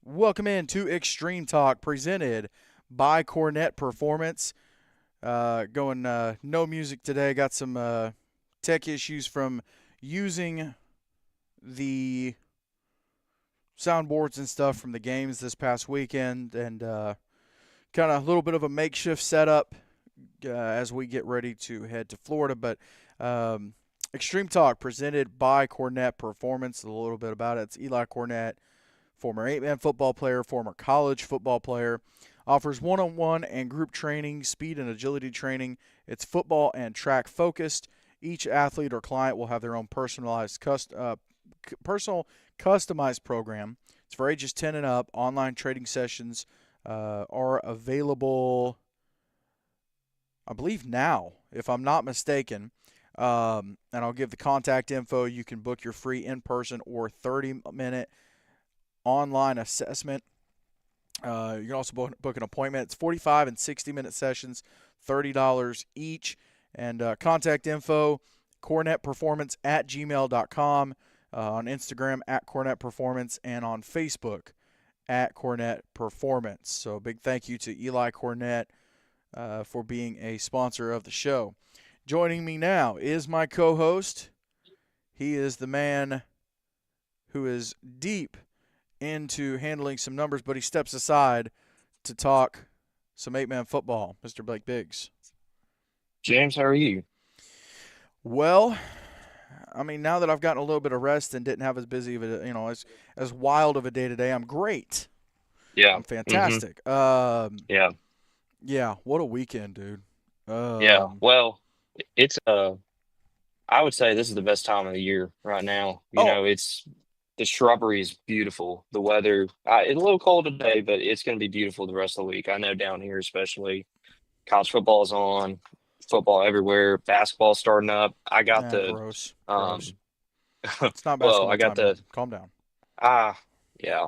Welcome in to Extreme Talk, presented by Cornett Performance. Going no music today. Got some tech issues from using the soundboards and stuff from the games this past weekend, and kind of a little bit of a makeshift setup as we get ready to head to Florida. But Extreme Talk, presented by Cornett Performance. A little bit about it. It's Eli Cornett, former 8-man football player, former college football player, offers one-on-one and group training, speed and agility training. It's football and track focused. Each athlete or client will have their own personal customized program. It's for ages 10 and up. Online trading sessions are available, I believe now, if I'm not mistaken. And I'll give the contact info. You can book your free in-person or 30-minute online assessment. You can also book an appointment. It's 45 and 60-minute sessions, $30 each. And contact info, cornettperformance@gmail.com, on Instagram @cornettperformance, and on Facebook @cornettperformance. So big thank you to Eli Cornett for being a sponsor of the show. Joining me now is my co-host. He is the man who is deep into handling some numbers, but he steps aside to talk some 8-man football. Mr. Blake Biggs. James, how are you? Well, I mean, now that I've gotten a little bit of rest and didn't have as busy of a, as wild of a day today, I'm great. Yeah. I'm hmm fantastic. Yeah. Yeah, what a weekend, dude. Yeah. Um, Well, it's I would say this is the best time of the year right now. oh, It's the shrubbery is beautiful. The weather, it's a little cold today, but it's going to be beautiful the rest of the week. I know down here, especially college football is on, football everywhere, basketball starting up. I got nah, the gross, gross. um It's not well, basketball I got time yet. the Calm down. ah yeah.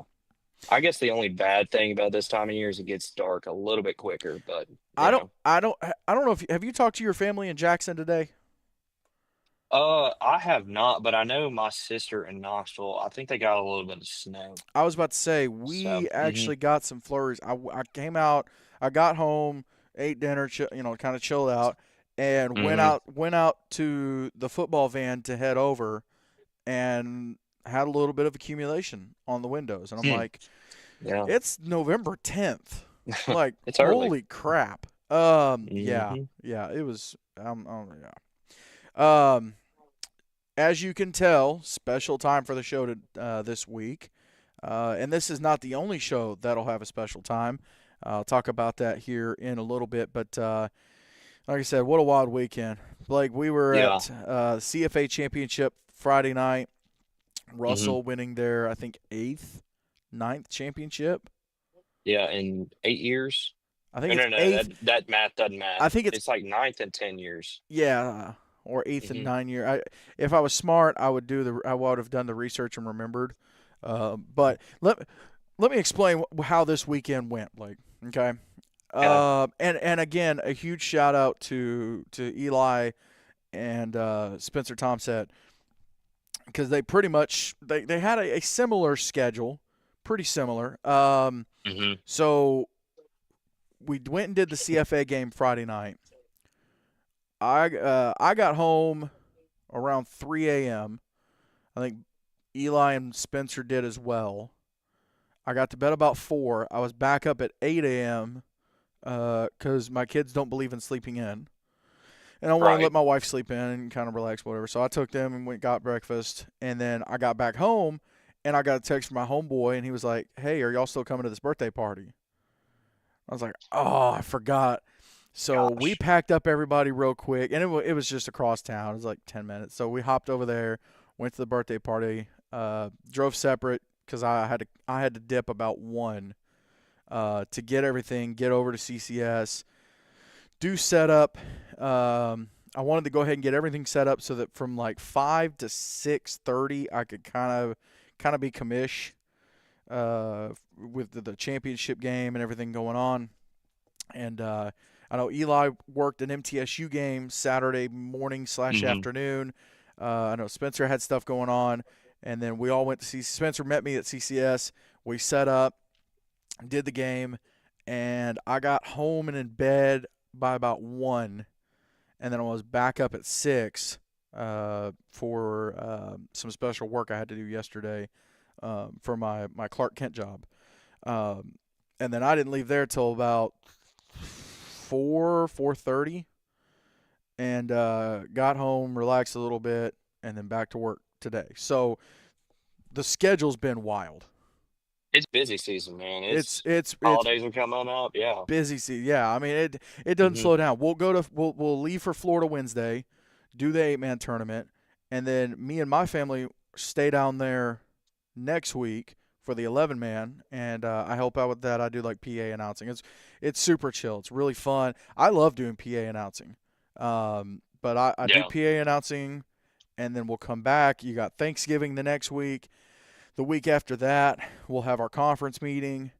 I guess the only bad thing about this time of year is it gets dark a little bit quicker, but I you don't, know. I don't, I don't know if have you talked to your family in Jackson today? I have not, but I know my sister in Knoxville, I think they got a little bit of snow. I was about to say So, we actually got some flurries. I came out, I got home, ate dinner, kind of chilled out, and went hmm out went out to the football van to head over, and had a little bit of accumulation on the windows, and I'm hmm, like, yeah, it's November 10th, like it's early. holy crap. Yeah, Hmm. yeah, it was. Yeah. As you can tell, special time for the show this week. And this is not the only show that'll have a special time. I'll talk about that here in a little bit. But like I said, what a wild weekend. Blake, we were Yeah. at CFA Championship Friday night. hmm Russell winning their, I think, ninth championship. Yeah, in 8 years. I think No, it's no, no, eighth. that math doesn't I math. think it's, It's like ninth and 10 years. yeah, or eighth and Hmm 9 year. If I was smart, I would have done the research and remembered. But let me explain how this weekend went, Blake. Okay. Yeah. And again, a huge shout out to Eli and Spencer Thompson, because they pretty much they had a similar schedule, pretty similar. hmm So we went and did the CFA game Friday night. I got home around 3 a.m. I think Eli and Spencer did as well. I got to bed about 4. I was back up at 8 a.m. Because my kids don't believe in sleeping in. And I want to let Right. my wife sleep in and kind of relax, whatever. So I took them and went got breakfast. And then I got back home and I got a text from my homeboy and he was like, "Hey, are y'all still coming to this birthday party?" I was like, "Oh, I forgot." So we Gosh. packed up everybody real quick, and it was just across town. It was like 10 minutes. So we hopped over there, went to the birthday party, drove separate because I had to dip about 1 to get everything, get over to CCS, do setup. I wanted to go ahead and get everything set up so that from like 5 to 6:30, I could kind of be commish with the championship game and everything going on. And I know Eli worked an MTSU game Saturday morning slash hmm afternoon. I know Spencer had stuff going on, and then we all went to see Spencer met me at CCS. We set up. did the game, and I got home and in bed by about 1, and then I was back up at 6 for some special work I had to do yesterday for my Clark Kent job. Um, and then I didn't leave there till about 4:30, and got home, relaxed a little bit, and then back to work today. So the schedule's been wild. It's busy season, man. It's Holidays are coming up. Yeah. busy season. Yeah, I mean it doesn't Hmm. slow down. We'll leave for Florida Wednesday, do the 8-man tournament, and then me and my family stay down there next week for the 11-man, and I help out with that. I do like PA announcing. It's super chill. It's really fun. I love doing PA announcing. But I do Yeah. PA announcing, and then we'll come back. You got Thanksgiving the next week. The week after that, we'll have our conference meeting.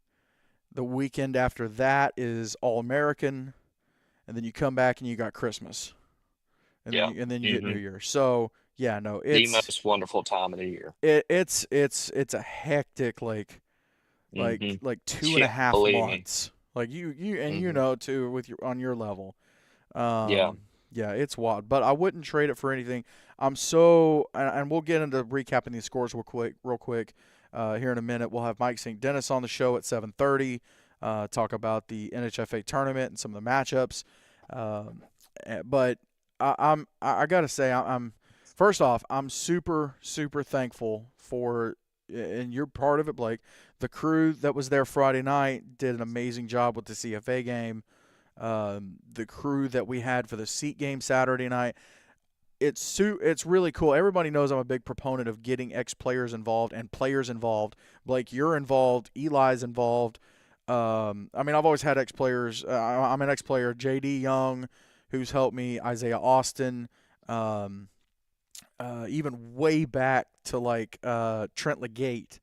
The weekend after that is All American, and then you come back and you got Christmas, and Yeah. then you get New Hmm. Year. So yeah, no, The most wonderful time of the year. it's a hectic Hmm. like two and a Yeah. half Believe me. months. Like you and you Hmm. know too with your on your level. Yeah. Yeah, it's wild, but I wouldn't trade it for anything. I'm so, and we'll get into recapping these scores real quick. Here in a minute, we'll have Mike St. Dennis on the show at 7:30. Talk about the NHFA tournament and some of the matchups. Um, but I gotta say I'm first off I'm super thankful for, and you're part of it, Blake. The crew that was there Friday night did an amazing job with the CFA game. The crew that we had for the seat game Saturday night. It's really cool. Everybody knows I'm a big proponent of getting ex players involved and players involved. Blake, you're involved. Eli's involved. I mean, I've always had ex players. I'm an ex player. JD Young, who's helped me. Isaiah Austin. Um, Even way back to Trent Legate.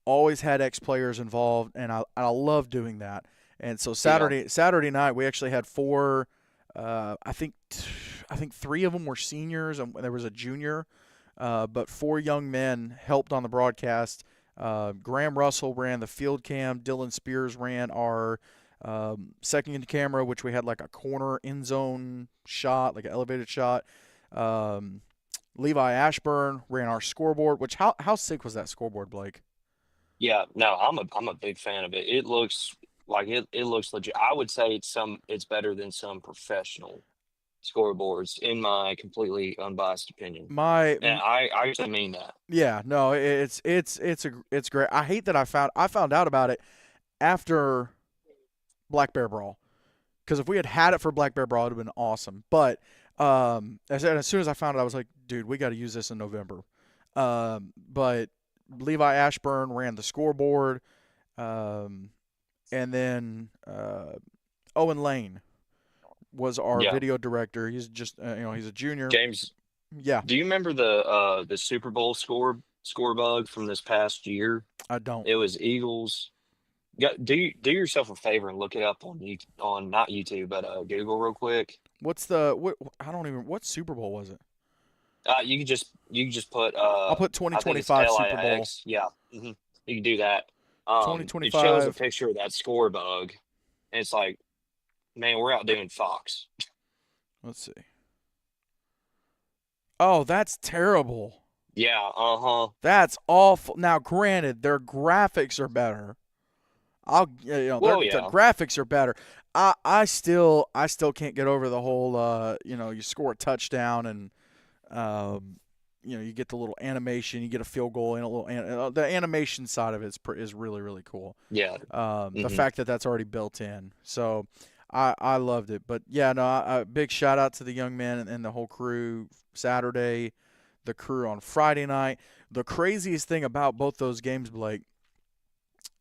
Always had ex players involved, and I love doing that. And so Yeah. Saturday night we actually had four. I think three of them were seniors, and there was a junior. But four young men helped on the broadcast. Graham Russell ran the field cam. Dylan Spears ran our second camera, which we had like a corner end zone shot, like an elevated shot. Um, Levi Ashburn ran our scoreboard. Which how sick was that scoreboard, Blake? Yeah. No, I'm a big fan of it. It looks like it looks legit. I would say it's better than some professional scoreboards in my completely unbiased opinion. My And I actually mean that. Yeah, no, it's great. I hate that I found out about it after Black Bear Brawl, because if we had it for Black Bear Brawl, it would have been awesome. But as soon as I found it, I was like, dude, we got to use this in November. But Levi Ashburn ran the scoreboard, um, and then Owen Lane was our Yeah. video director. He's just he's a junior. James, Yeah, do you remember the Super Bowl score bug from this past year? I don't. It was Eagles. Do yourself a favor and look it up on you on not YouTube but Google real quick. What's the what? I don't even. What Super Bowl was it? You can just put I'll put I think it's 2025 Super Bowl. LAX. Yeah. You can do that. It shows a 2025. picture of that score bug, and it's like, man, we're outdoing Fox. Let's see. Oh, that's terrible. Yeah. Uh-huh. That's awful. Now, granted, their graphics are better. Their Well, yeah. graphics are better. I still can't get over the whole you score a touchdown and um you get the little animation, you get a field goal and a little the animation side of it is really cool. Yeah. The Hmm. fact that that's already built in. So I loved it. But yeah, no, big shout out to the young men and the whole crew Saturday, the crew on Friday night. The craziest thing about both those games, Blake,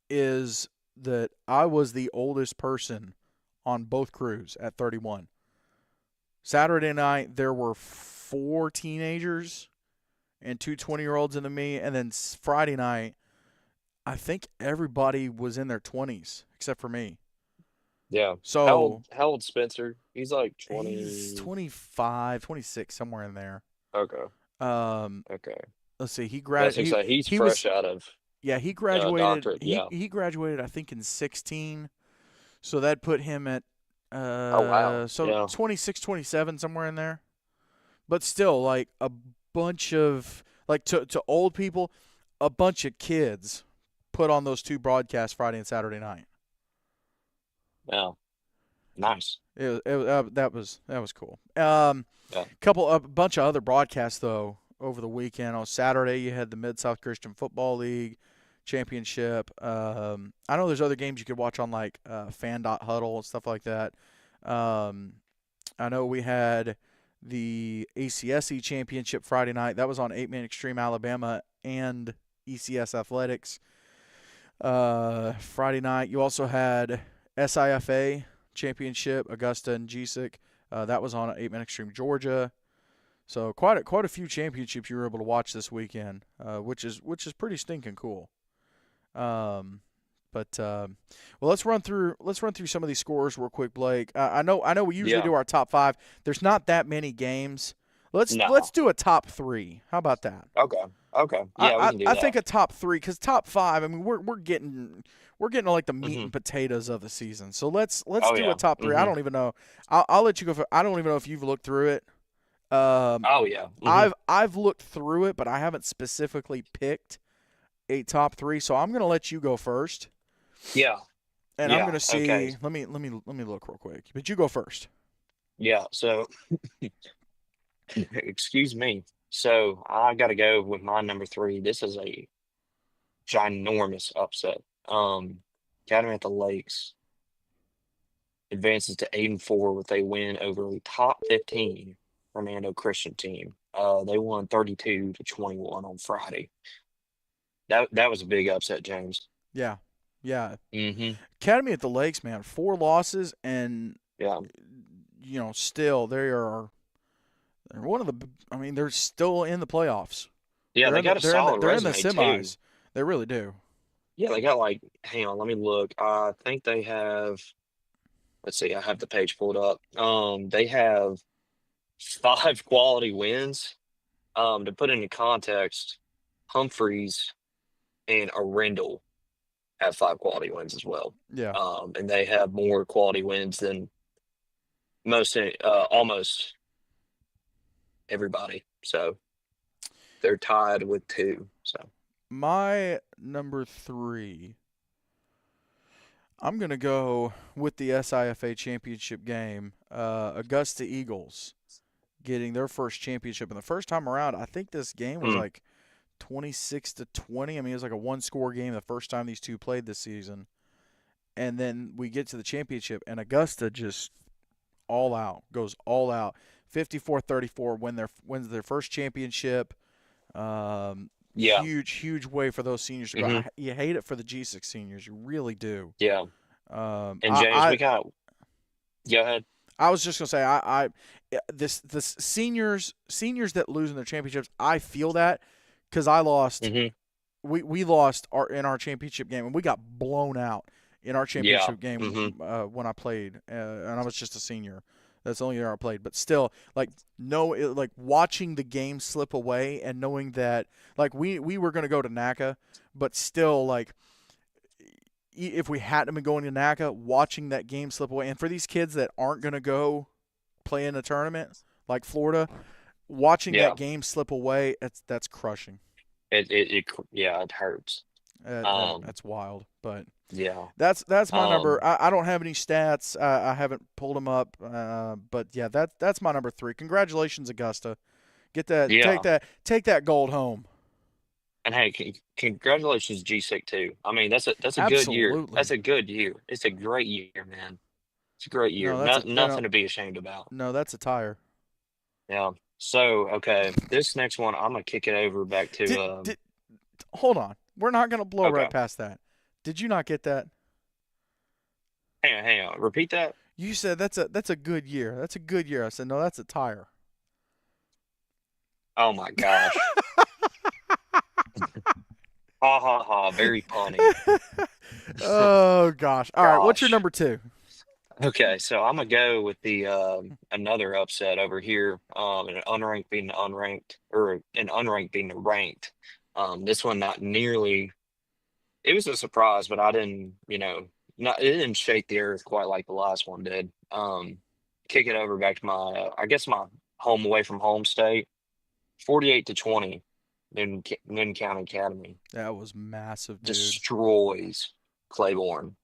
is that I was the oldest person on both crews at 31. Saturday night, there were four teenagers and two 20-year-olds in the me. And then Friday night, I think everybody was in their 20s except for me. Yeah. How So old how old Spencer? He's like he's 20. 25, 26, somewhere in there. Okay. Um, Okay. let's see. That's exciting. He's He fresh was out of. Yeah, he graduated. doctorate. Yeah. He graduated, I think, in 16. So that put him at Oh wow. so Yeah. 26, 27, somewhere in there. But still, like a bunch of like to old people, a bunch of kids put on those two broadcasts Friday and Saturday night. Yeah. Nice. That was cool. Yeah. A bunch of other broadcasts though over the weekend. On Saturday, you had the Mid South Christian Football League championship. I know there's other games you could watch on like Fan Huddle and stuff like that. Um, I know we had the ACSE championship Friday night. That was on 8-Man Extreme Alabama and ECS Athletics. Friday night, you also had SIFA championship, Augusta and GSIC. That was on 8-Man Extreme Georgia. So quite a few championships you were able to watch this weekend, which is pretty stinking cool. Um, but well, let's run through some of these scores real quick, Blake. I know we usually Yeah. do our top five. There's not that many games. Let's No. do a top three. How about that? Okay. Okay. I, Yeah, we I, can do I that. think a top three because top five. I mean, we're getting to like the meat Hmm. and potatoes of the season. So let's Oh do a yeah. top three. I Hmm. don't even know. I'll let you go. I don't even know if you've looked through it. Um, Oh yeah. Hmm. I've looked through it, but I haven't specifically picked a top three. So I'm gonna let you go first, Yeah. and I'm Yeah. gonna Okay. see. Let me look real quick. But you go first. Yeah. So, excuse me. So I got to go with my number three. This is a ginormous upset. Um, Academy at the Lakes advances to 8-4 with a win over a top 15 Fernando Christian team. They won 32-21 on Friday. That was a big upset, James. Yeah, yeah. Hmm. Academy at the Lakes, man, 4 losses, and Yeah. still they're one of the. I mean, they're still in the playoffs. Yeah, they got a solid They're in the resume too. semis. They really do. Yeah, they got like, hang on, let me look. I think they have, let's see, I have the page pulled up. They have five quality wins. To put into context, Humphreys and Arundel have five quality wins as well. Yeah. And they have more quality wins than almost everybody. So they're tied with two. So My number three, I'm going to go with the SIFA championship game. Augusta Eagles getting their first championship. And the first time around, I think this game was mm, like 26-20. I mean, it was like a one-score game the first time these two played this season. And then we get to the championship, and Augusta just goes all out. 54-34 wins their first championship. yeah. Huge way for those seniors to go. Hmm. You hate it for the G6 seniors, you really do. Yeah. Um, And I, James, I we got, go ahead. I was just gonna say this seniors that lose in their championships. I feel that because I lost. Hmm. We lost in our championship game, and we got blown out in our Yeah. championship game Hmm. when I played, and I was just a senior. That's the only year I played, but still, like like watching the game slip away and knowing that like we were gonna go to NACA, but still like if we hadn't been going to NACA, watching that game slip away, and for these kids that aren't gonna go play in a tournament like Florida, watching that Yeah. game slip away, that's crushing. Yeah, it hurts. That Um, that's wild, but yeah. that's my number. Um, I don't have any stats. I haven't pulled them up, but yeah, that's my number three. Congratulations, Augusta. yeah. Take that gold home. And hey, congratulations, G6 too. I mean, that's a good year. That's Absolutely. a good year. It's a great year, man. It's a great year. No, that's a no, Nothing to be ashamed about. no, that's a tire. Yeah. So, okay, this next one, I'm gonna kick it over back to Did hold on. We're not gonna blow right okay. past that. Did you not get that? Hang on. Repeat that. You said that's a good year. That's a good year. I said no, that's a tire. Oh my gosh. Ha ha ha. Very punny. Oh gosh. All right. What's your Gosh. number two? Okay, so I'm gonna go with the another upset over here. An unranked beating the unranked, or an unranked beating the ranked. This one not nearly. it was a surprise, but I didn't, not it didn't shake the earth quite like the last one did. Kick it over back to my, I guess my home away from home state, 48-20, Newton County Academy That was massive, dude. destroys Claiborne,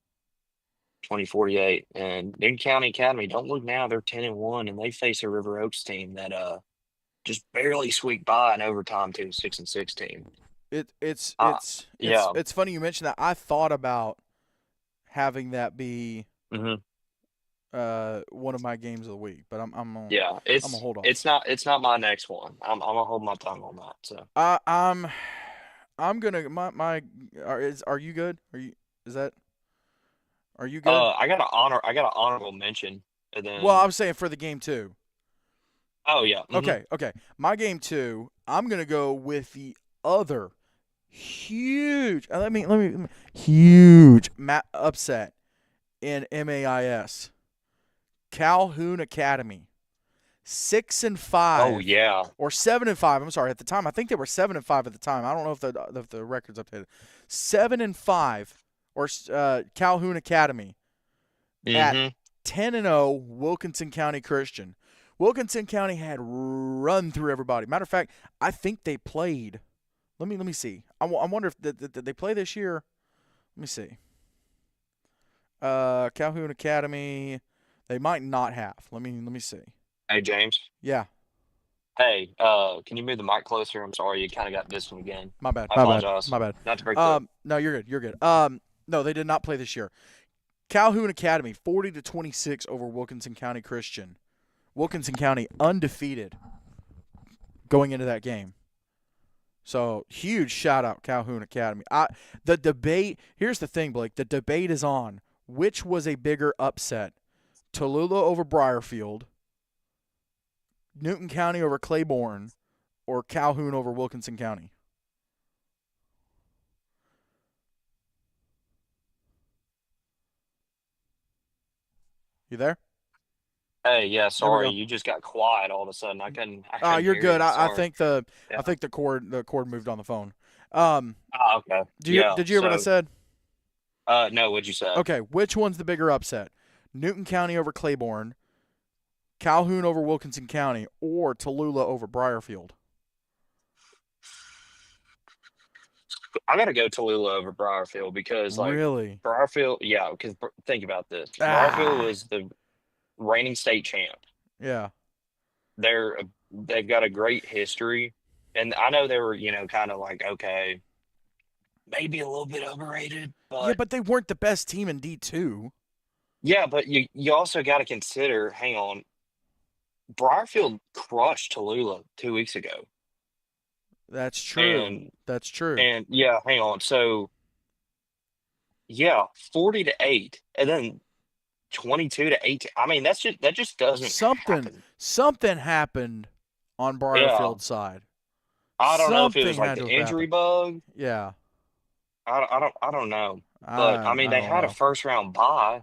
2048, and Newton County Academy. Don't look now; they're 10-1, and they face a River Oaks team that just barely squeaked by in overtime to a 6-6 team. It it's Uh, it's it's yeah, it's funny you mentioned that. I thought about having that be hmm one of my games of the week, but yeah. I'm gonna It's hold off. it's not my next one. I'm gonna hold my tongue on that. So, I I'm gonna my are you good? Is that are you good? I got an honorable mention, and Well, I then was saying for the game too. oh yeah, Okay. My game two, I'm gonna go with the other huge. Let me huge upset in MAIS. Calhoun Academy, six and oh five, yeah, or 7-5. I'm sorry. At the time, I think they were 7-5 at the time. I don't know if the record's updated. 7-5, or Calhoun Academy at hmm 10-0 Wilkinson County Christian. Wilkinson County had run through everybody. Matter of fact, I think they played. Let me see. I wonder if did they play this year. Let me see. Calhoun Academy. They might not have. Let me see. Hey James. Yeah, Hey, can you move the mic closer? I'm sorry, you kind of got distant again. my bad. I My bad. apologize. My bad. Not to break the. No, you're good. You're good. No, they did not play this year. Calhoun Academy 40-26 over Wilkinson County Christian. Wilkinson County undefeated going into that game. So huge shout out Calhoun Academy. The debate. Here's the thing, Blake. The debate is on which was a bigger upset: Tallulah over Briarfield, Newton County over Claiborne, or Calhoun over Wilkinson County. You there? Hey, yeah, There we sorry, go. you just got quiet all of a sudden. I Oh, couldn't you're hear good. you. I Sorry. think the I Yeah. think the cord moved on the phone. Um, Okay. did Yeah. you hear what I So, said? no, what'd you say? Okay, which one's the bigger upset? Newton County over Claiborne, Calhoun over Wilkinson County, or Tallulah over Briarfield? I gotta go Tallulah over Briarfield because, like, Really? Briarfield, yeah, because think about this. Briarfield Ah, was the reigning state champ. yeah. They've got a great history, and I know they were, kind of like, okay, maybe a little bit overrated, Yeah, but but they weren't the best team in D2. yeah, but you also got to consider, hang on, Briarfield crushed Tallulah 2 weeks ago, That's true. and That's true. and yeah, hang on, so yeah, 40-8, and then 22-18. I mean, that just doesn't Something happen. something happened on Yeah, Briarfield's side. I don't know if it Something was like had to the have injury happened. bug. Yeah. I don't know, but I mean, I they don't had a know. first round bye.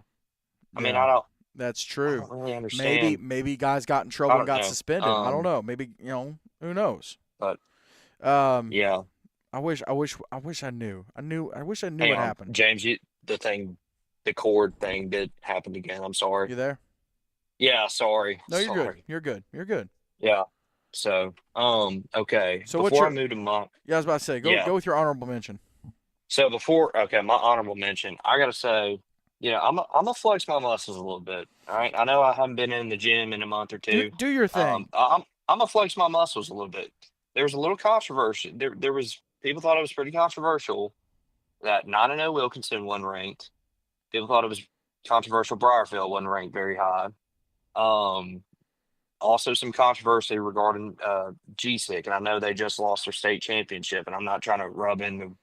I mean, Yeah. That's I true. don't really Maybe understand. maybe guys got in trouble I and don't got know. suspended. I don't know. Maybe, who knows. But Um yeah, I wish I knew. I wish I knew hang what on, happened. James. The cord thing did happen again. I'm sorry. You there? Yeah, sorry, No, you're good. sorry. You're good. You're good. Yeah. So, okay. So what's Before I your move to my, Yeah, I was about to say, go yeah. go with your honorable mention. So okay, my honorable mention. I gotta say, I'm gonna flex my muscles a little bit. All right. I know I haven't been in the gym in a month or Do two. do your thing. I'm gonna flex my muscles a little bit. There's a little controversy. There was people thought it was pretty controversial that 9-0 Wilkinson wasn't ranked. People thought it was controversial Briarfield wasn't ranked very high. Um, Also some controversy regarding GSIC, and I know they just lost their state championship, and I'm not trying to rub in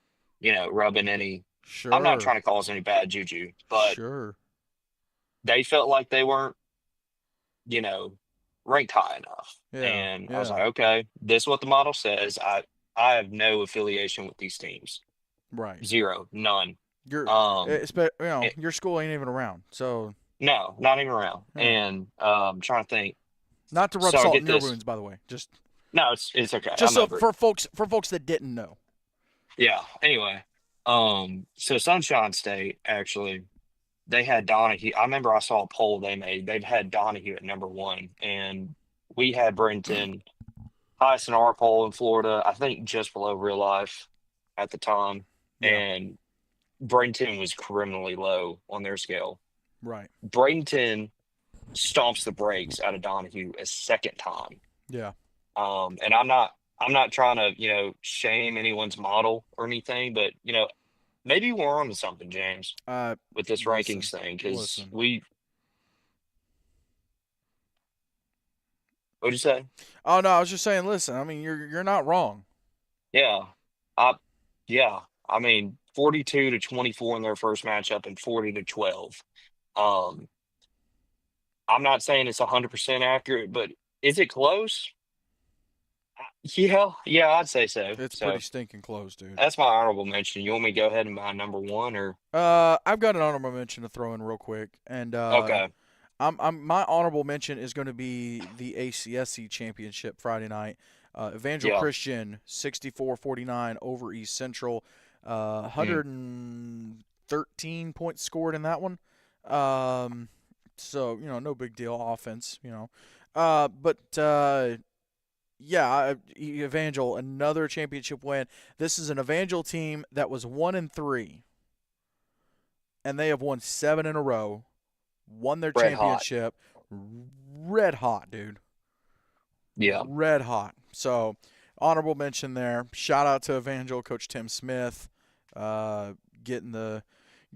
any. I'm not Sure. trying to cause any bad juju, but Sure. they felt like they weren't, you know, ranked high enough, Yeah. and I was Yeah. like, okay, this is what the model says. I have no affiliation with these teams, Right. zero, none. Your Um, it's your school ain't even around. So, No, not even around. yeah. And trying to think. Not to rub So I salt get in your this. wounds, by the way. No, it's okay. Just I'm so over it. for folks that didn't know. Yeah. Anyway, So Sunshine State actually they had Donahue. I remember I saw a poll they made. They've had Donahue at number one, and we had Brenton highest in our poll in Florida. I think just below real life at the time, Yeah, and Bradenton was criminally low on their scale. right. Bradenton stomps the brakes out of Donahue a second time. Yeah. And I'm not trying to, shame anyone's model or anything, but maybe we're on to something, James, Uh, with this listen, rankings thing, because listen. what'd you say? Oh no, I was just saying. Listen, I mean, you're not wrong. Yeah. I yeah. I mean, 42-24 in their first matchup and 40-12. Um, I'm not saying it's 100% accurate, but is it close? Yeah, yeah, I'd say so. It's pretty So stinking close, dude. that's my honorable mention. You want me to go ahead and buy number one or I've got an honorable mention to throw in real quick, and okay. my honorable mention is going to be the ACSC championship Friday night. Evangel Yeah. Christian 64-49 over East Central. Mm, 113 points scored in that one. Um, so no big deal offense. But yeah, Evangel another championship win. This is an Evangel team that was 1-3, and they have won 7 in a row. Won their red hot. championship. Red hot, dude. Yeah. Red hot. So, honorable mention there. Shout out to Evangel coach Tim Smith, uh, getting the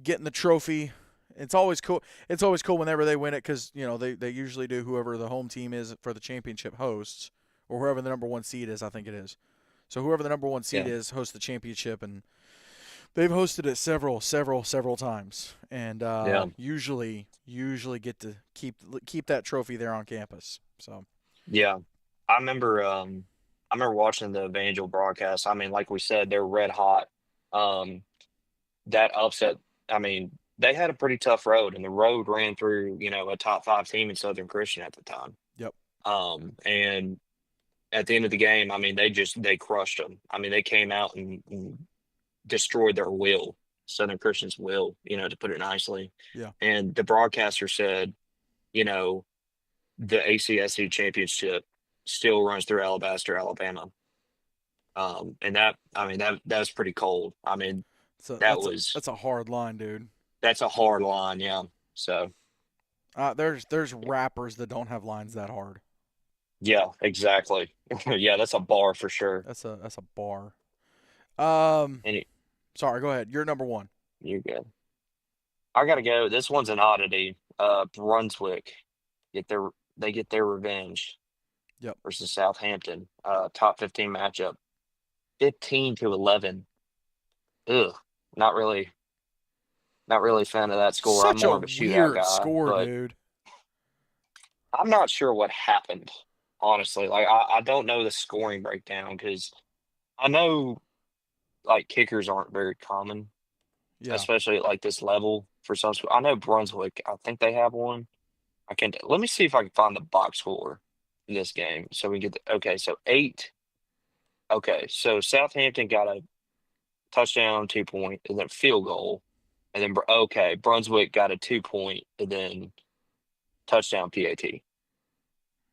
getting the trophy. It's always cool. It's always cool whenever they win it because they usually do whoever the home team is for the championship hosts or whoever the number one seed is. I think it is. So whoever the number one seed Yeah. is hosts the championship, and they've hosted it several times, and Yeah. usually get to keep that trophy there on campus. So Yeah. I remember I remember watching the Evangel broadcast. I mean, like we said, they're red hot. Um that upset, I mean, they had a pretty tough road and the road ran through, a top five team in Southern Christian at the time. yep, And at the end of the game, I mean, they crushed them. I mean, they came out and destroyed their will, Southern Christian's will, to put it nicely. yeah, And the broadcaster said, you know, the ACSC championship still runs through Alabaster, Alabama. And I mean, that was pretty cold. I mean, so that was that's a hard line, dude. that's a hard line, yeah. So There's rappers that don't have lines that hard. yeah, exactly. Yeah, that's a bar for sure. That's a bar. Um, And sorry, go ahead. You're number one. you're good. I gotta go. This one's an oddity. Brunswick get their they get their revenge Yep. versus Southampton. Top 15 matchup. 15-11. Ugh, not really, not really a fan of that score. I'm Such a more of a shootout weird guy, score, but dude. I'm not sure what happened, honestly. Like I don't know the scoring breakdown because I know like kickers aren't very common, Yeah. especially at like this level for some school. I know Brunswick, I think they have one. I can let me see if I can find the box score in this game so we get okay, so eight. Okay, so Southampton got a touchdown, 2 point, and then field goal. And then okay, Brunswick got a 2 point and then touchdown PAT.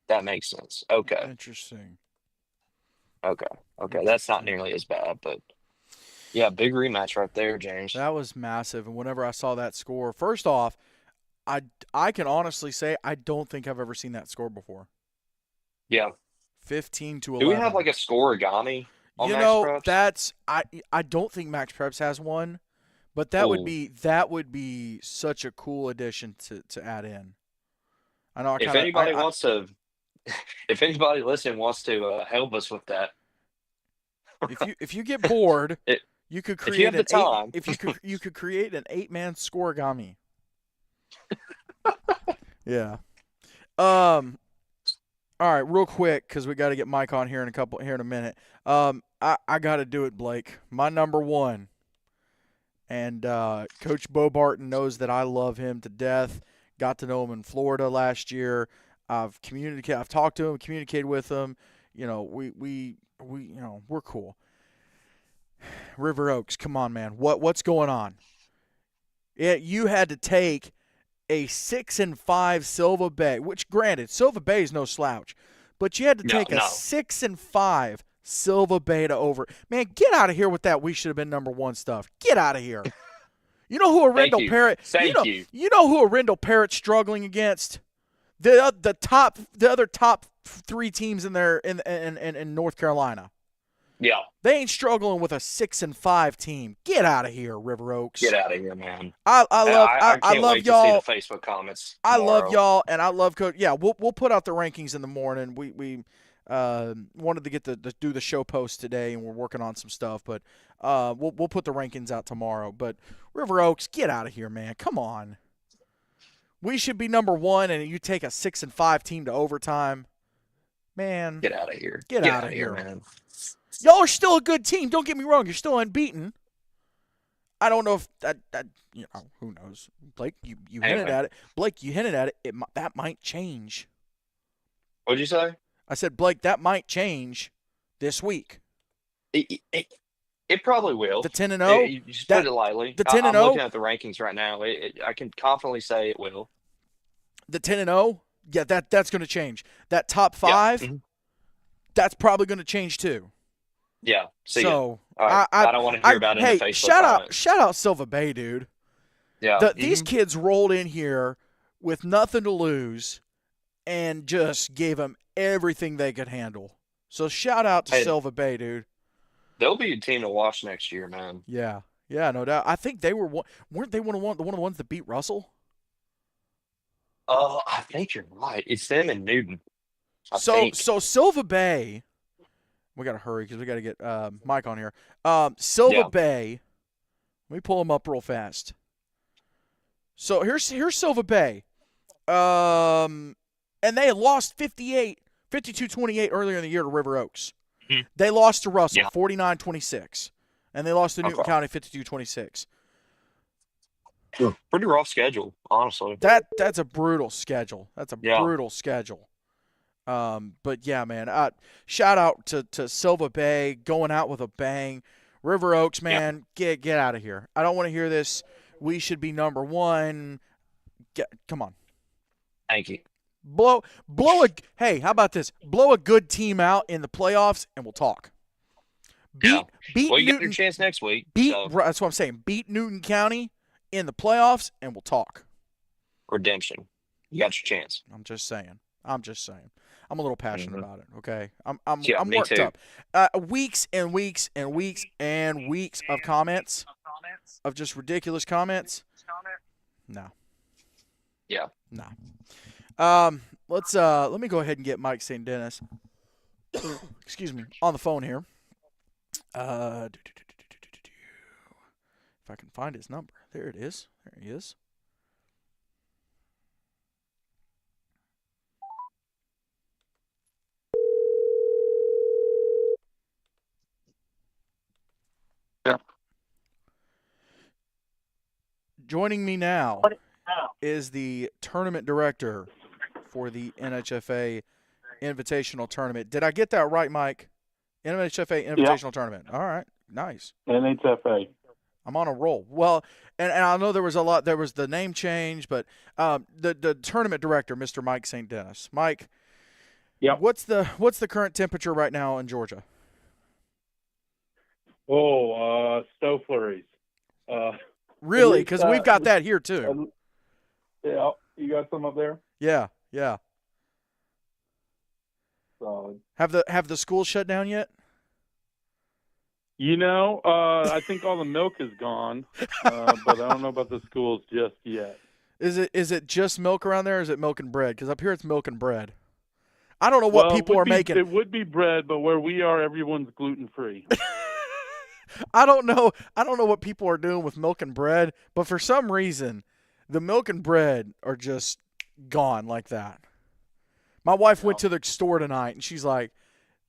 That makes sense. Okay. Interesting. Okay. Okay. That's not Interesting. nearly as bad, but yeah, big rematch right there, James. That was massive. And whenever I saw that score, first off, I I can honestly say I don't think I've ever seen that score before. Yeah. 15 to Do we have 11. like a scoregami on Max Preps? That's I don't think Max Preps has one, but Oh, that would be such a cool addition to add in. I know I if kind of anybody wants to, if anybody listening wants to help us with that, if you get bored, it, you could if you create have the an eight time, if you could create an 8-man scoregami. Yeah. Um all right, real quick cuz we got to get Mike on here in a minute. I got to do it, Blake. My number 1. And Coach Bo Barton knows that I love him to death. Got to know him in Florida last year. I've talked to him, communicated with him. We we're cool. River Oaks, come on, man. What's going on? You had to take a 6-5 Silva Bay, which granted, Silva Bay is no slouch, but you had to No, take a no. 6-5 Silva Bay to over. Man, get out of here with that. We should have been number one stuff. Get out of here. You know who Thank Arendell you. Parrott? Thank you. You know who Arendell Parrott's struggling against? The other top three teams in there in North Carolina. Yeah. They ain't struggling with a 6-5 team. Get out of here, River Oaks. Get out of here, man. I I can't love wait to see y'all. the Facebook comments I love tomorrow. y'all, and I love Coach. Yeah, we'll put out the rankings in the morning. We wanted to get the do the show post today, and we're working on some stuff, but we'll put the rankings out tomorrow. But River Oaks, get out of here, man. Come on. We should be number one, and you take a 6-5 team to overtime. Man, Get out of here. get Get out out of of here, here. man. Y'all are still a good team. Don't get me wrong. You're still unbeaten. I don't know if that who knows. Blake, you hinted Anyway, at it. Blake, you hinted at it. That might change. what'd you say? I said, Blake, that might change this week. It, it, it probably will. The 10-0, You just put that it lightly. the 10 and I'm looking 0, at the rankings right now. I can confidently say it will. the 10-0. Yeah, that's going to change. That top Yeah. 5, Mhm. that's probably going to change too. Yeah. See ya. So, All right. I don't want to hear about it in hey, the Facebook comments. shout out Silva Bay, dude. Yeah. These kids rolled in here with nothing to lose and just gave them everything they could handle. So shout out to Hey, Silva Bay, dude. they'll be a team to watch next year, man. Yeah, no doubt. I think they weren't they one of the ones that beat Russell? Oh, I think you're right. It's them and Newton, I So think. Silva Bay, we gotta hurry because we gotta get Mike on here. Silva Yeah. Bay, let me pull him up real fast. So here's Silva Bay, and they had lost 52-28 earlier in the year to River Oaks. Mhm. They lost to Russell Yeah. 49-26, and they lost to Newton Okay. County 52-26. Pretty rough schedule, honestly. That's a brutal schedule. That's a Yeah. brutal schedule. But yeah, man. Shout out to Silva Bay going out with a bang. River Oaks, Yeah. man, get out of here. I don't want to hear this. We should be number one. Come on, Thank you. blow a. Hey, how about this? Blow a good team out in the playoffs, and we'll talk. Yeah. Beat Well, you got your Newton. chance next week. Beat. So That's what I'm saying. Beat Newton County in the playoffs, and we'll talk. redemption. You got your chance. I'm just saying. I'm a little passionate Mhm. about it. Okay, Yeah, I'm me worked too. up. Weeks and weeks and weeks and weeks of comments, of just ridiculous comments. No, Yeah. no. Let me go ahead and get Mike St. Dennis. Excuse me, on the phone here. If I can find his number, there it is. There he is. Yeah. Joining me now is the tournament director for the NHFA Invitational Tournament. Did I get that right, Mike? NHFA Invitational Tournament. All right, nice. NHFA. I'm on a roll. Well, and I know there was a lot. There was the name change, but the tournament director, Mr. Mike St. Dennis. Mike, Yep. what's the current temperature right now in Georgia? Snow flurries. Really? least, Because we've got that here too. Yeah, you got some up there? Yeah. Solid. Have the schools shut down yet? I think all the milk is gone, but I don't know about the schools just yet. Is it just milk around there, or is it milk and bread? Because up here it's milk and bread. I don't know what people are making. It would be bread, but where we are, everyone's gluten-free. I don't know what people are doing with milk and bread, but for some reason, the milk and bread are just gone like that. My wife went to the store tonight, and she's like,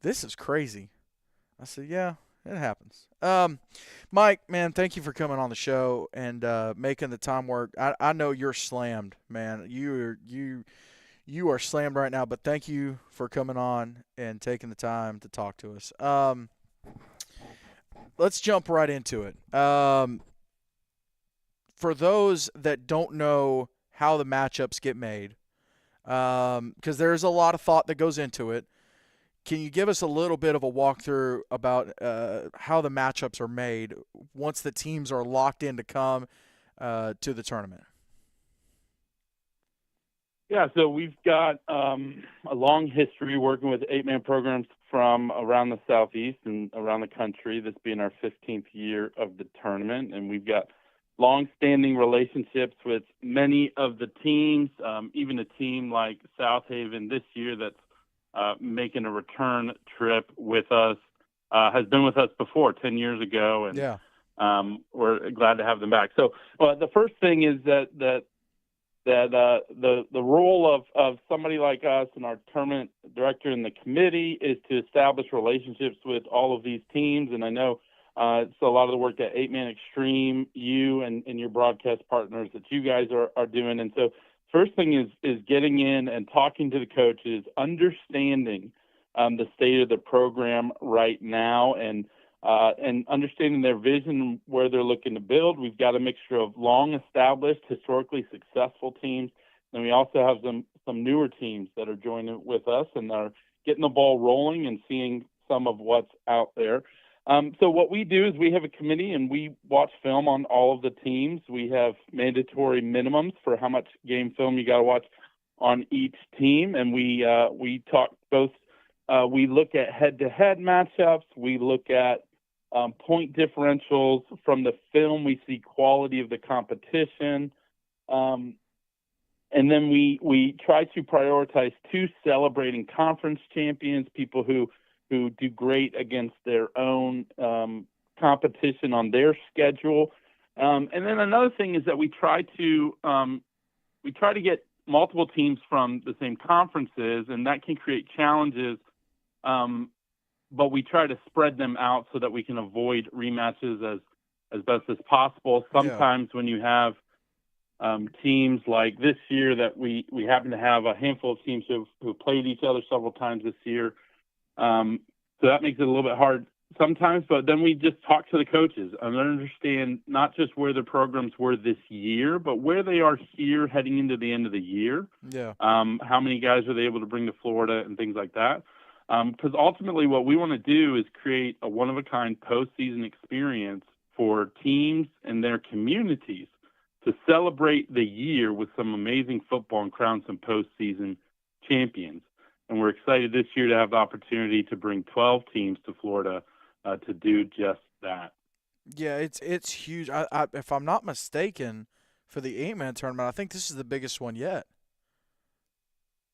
"This is crazy." I said, "Yeah, it happens." Mike, man, thank you for coming on the show and making the time work. I know you're slammed, man. You are slammed right now, but thank you for coming on and taking the time to talk to us. let's jump right into it. For those that don't know how the matchups get made, because there's a lot of thought that goes into it, can you give us a little bit of a walkthrough about how the matchups are made once the teams are locked in to come to the tournament? Yeah, so we've got a long history working with 8-man programs from around the Southeast and around the country, this being our 15th year of the tournament. And we've got long-standing relationships with many of the teams, even a team like South Haven this year that's making a return trip with us, has been with us before 10 years ago. And Yeah. we're glad to have them back. So the first thing is that the role of somebody like us and our tournament director and the committee is to establish relationships with all of these teams. And I know it's a lot of the work that 8-Man Extreme, you and your broadcast partners that you guys are doing. And so first thing is getting in and talking to the coaches, understanding the state of the program right now, and understanding their vision, where they're looking to build. We've got a mixture of long-established, historically successful teams, and we also have some newer teams that are joining with us and are getting the ball rolling and seeing some of what's out there. So what we do is we have a committee, and we watch film on all of the teams. We have mandatory minimums for how much game film you got to watch on each team, and we talk both. We look at head-to-head matchups. We look at point differentials from the film. We see quality of the competition. And then we try to prioritize 2 celebrating conference champions, people who do great against their own competition on their schedule. And then another thing is that we try to get multiple teams from the same conferences, and that can create challenges. But we try to spread them out so that we can avoid rematches as best as possible. Sometimes when you have teams like this year, that we happen to have a handful of teams who played each other several times this year. So that makes it a little bit hard sometimes, but then we just talk to the coaches and understand not just where the programs were this year, but where they are here heading into the end of the year. Yeah. How many guys are they able to bring to Florida and things like that. Because ultimately what we want to do is create a one-of-a-kind postseason experience for teams and their communities to celebrate the year with some amazing football and crown some postseason champions. And we're excited this year to have the opportunity to bring 12 teams to Florida to do just that. Yeah, it's huge. I if I'm not mistaken, for the 8-man tournament, I think this is the biggest one yet.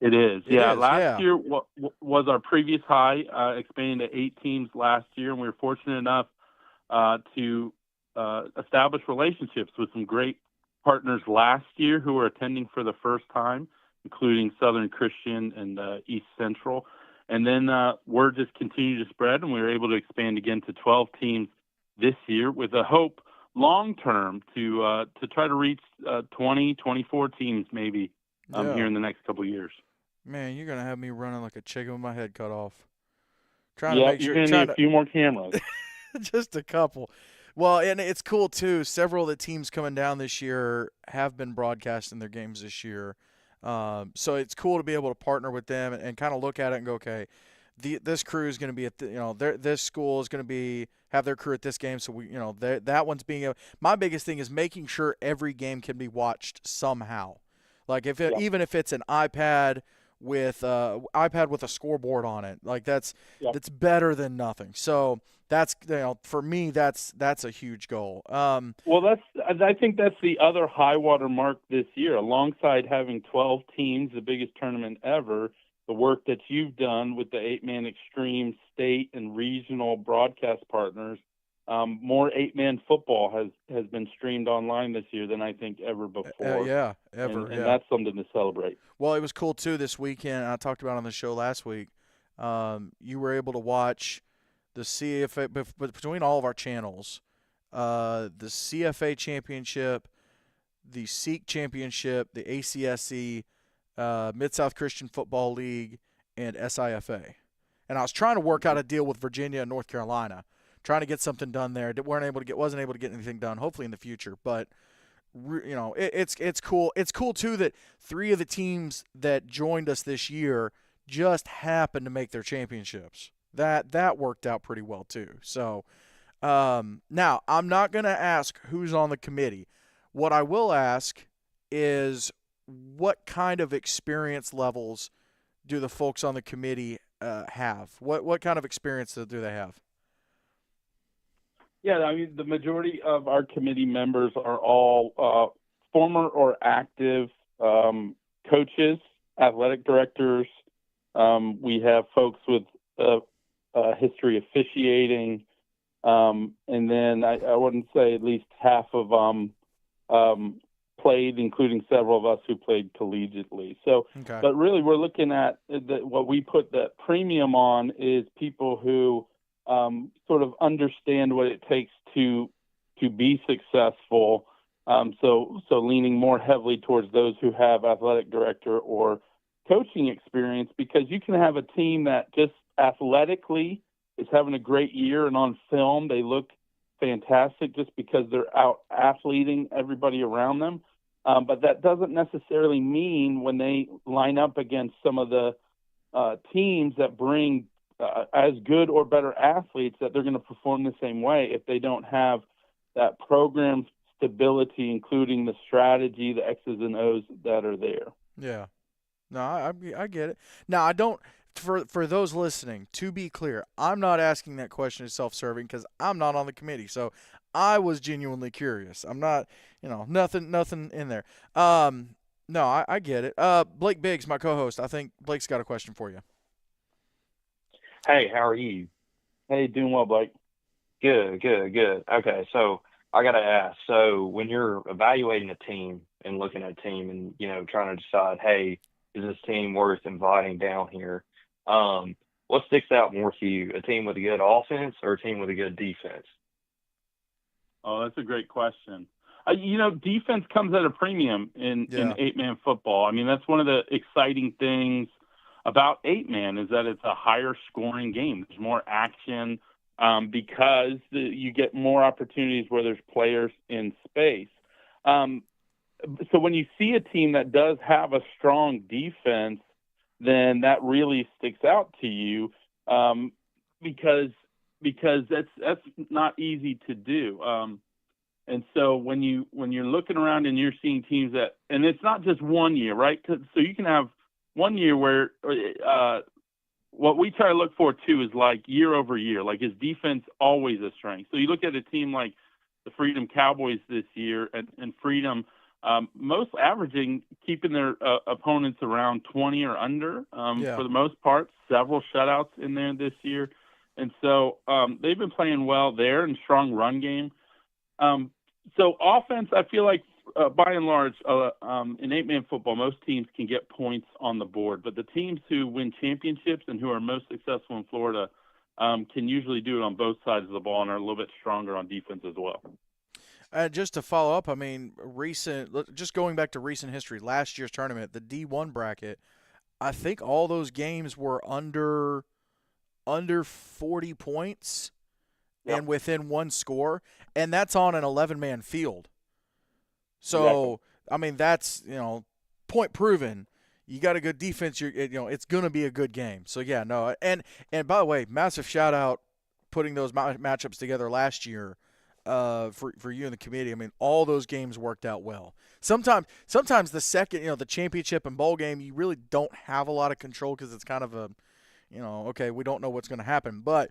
It is. It is, last year was our previous high, expanding to 8 teams last year, and we were fortunate enough to establish relationships with some great partners last year who were attending for the first time, including Southern Christian and East Central. And then word just continued to spread, and we were able to expand again to 12 teams this year with a hope long-term to try to reach 20, 24 teams maybe here in the next couple of years. Man, you're gonna have me running like a chicken with my head cut off. Trying to make you're sure. Gonna need a few more cameras. Just a couple. Well, and it's cool too. Several of the teams coming down this year have been broadcasting their games this year, so it's cool to be able to partner with them and kind of look at it and go, okay, this crew is going to be at this school is going to have their crew at this game, so that one's being. My biggest thing is making sure every game can be watched somehow. Like even if it's an iPad with a scoreboard on it, like that's better than nothing. So that's for me that's a huge goal. Well, I think that's the other high water mark this year, alongside having 12 teams, the biggest tournament ever. The work that you've done with the 8-man Extreme state and regional broadcast partners. More 8-man football has been streamed online this year than I think ever before. Ever. And that's something to celebrate. Well, it was cool too this weekend. I talked about it on the show last week. You were able to watch the CFA between all of our channels, the CFA championship, the SEEK championship, the ACSC, Mid-South Christian Football League, and SIFA. And I was trying to work out a deal with Virginia and North Carolina trying to get something done there. Wasn't able to get anything done. Hopefully in the future, but it's cool. It's cool too that 3 of the teams that joined us this year just happened to make their championships. That worked out pretty well too. So now I'm not going to ask who's on the committee. What I will ask is what kind of experience levels do the folks on the committee have? What kind of experience do they have? Yeah, I mean, the majority of our committee members are all former or active coaches, athletic directors. We have folks with history officiating, and then I wouldn't say at least half of them played, including several of us who played collegiately. So, Okay. but really, we're looking at what we put that premium on is people who sort of understand what it takes to be successful. So leaning more heavily towards those who have athletic director or coaching experience, because you can have a team that just athletically is having a great year, and on film they look fantastic just because they're out athleting everybody around them. But that doesn't necessarily mean when they line up against some of the teams that bring as good or better athletes that they're going to perform the same way if they don't have that program stability, including the strategy, the X's and O's that are there. Yeah. No, I get it. Now, I don't for those listening, to be clear, I'm not asking that question as self-serving because I'm not on the committee. So I was genuinely curious. I'm not, nothing in there. No, I get it. Blake Biggs, my co-host. I think Blake's got a question for you. Hey, how are you? Hey, doing well, Blake. Good, good, good. Okay, so I gotta ask. So when you're evaluating a team and looking at a team and trying to decide, hey, is this team worth inviting down here? What sticks out more to you? A team with a good offense or a team with a good defense? Oh, that's a great question. Defense comes at a premium in 8-man football. I mean, that's one of the exciting things about 8-man is that it's a higher scoring game. There's more action because you get more opportunities where there's players in space. So when you see a team that does have a strong defense, then that really sticks out to you because that's not easy to do. And so when you're looking around and you're seeing teams and it's not just 1 year, right? So you can have 1 year where what we try to look for too is like year over year, like is defense always a strength? So you look at a team like the Freedom Cowboys this year, and Freedom most averaging keeping their opponents around 20 or under for the most part. Several shutouts in there this year, and so they've been playing well there and strong run game. So offense, I feel like by and large, in 8-man football, most teams can get points on the board, but the teams who win championships and who are most successful in Florida can usually do it on both sides of the ball and are a little bit stronger on defense as well. Just to follow up, I mean, just going back to recent history, last year's tournament, the D1 bracket, I think all those games were under 40 points and within one score, and that's on an 11-man field. So, I mean, that's, point proven. You got a good defense, it's going to be a good game. So, yeah, no. And by the way, massive shout out putting those matchups together last year for you and the committee. I mean, all those games worked out well. Sometimes the second, the championship and bowl game, you really don't have a lot of control because it's kind of a, okay, we don't know what's going to happen. But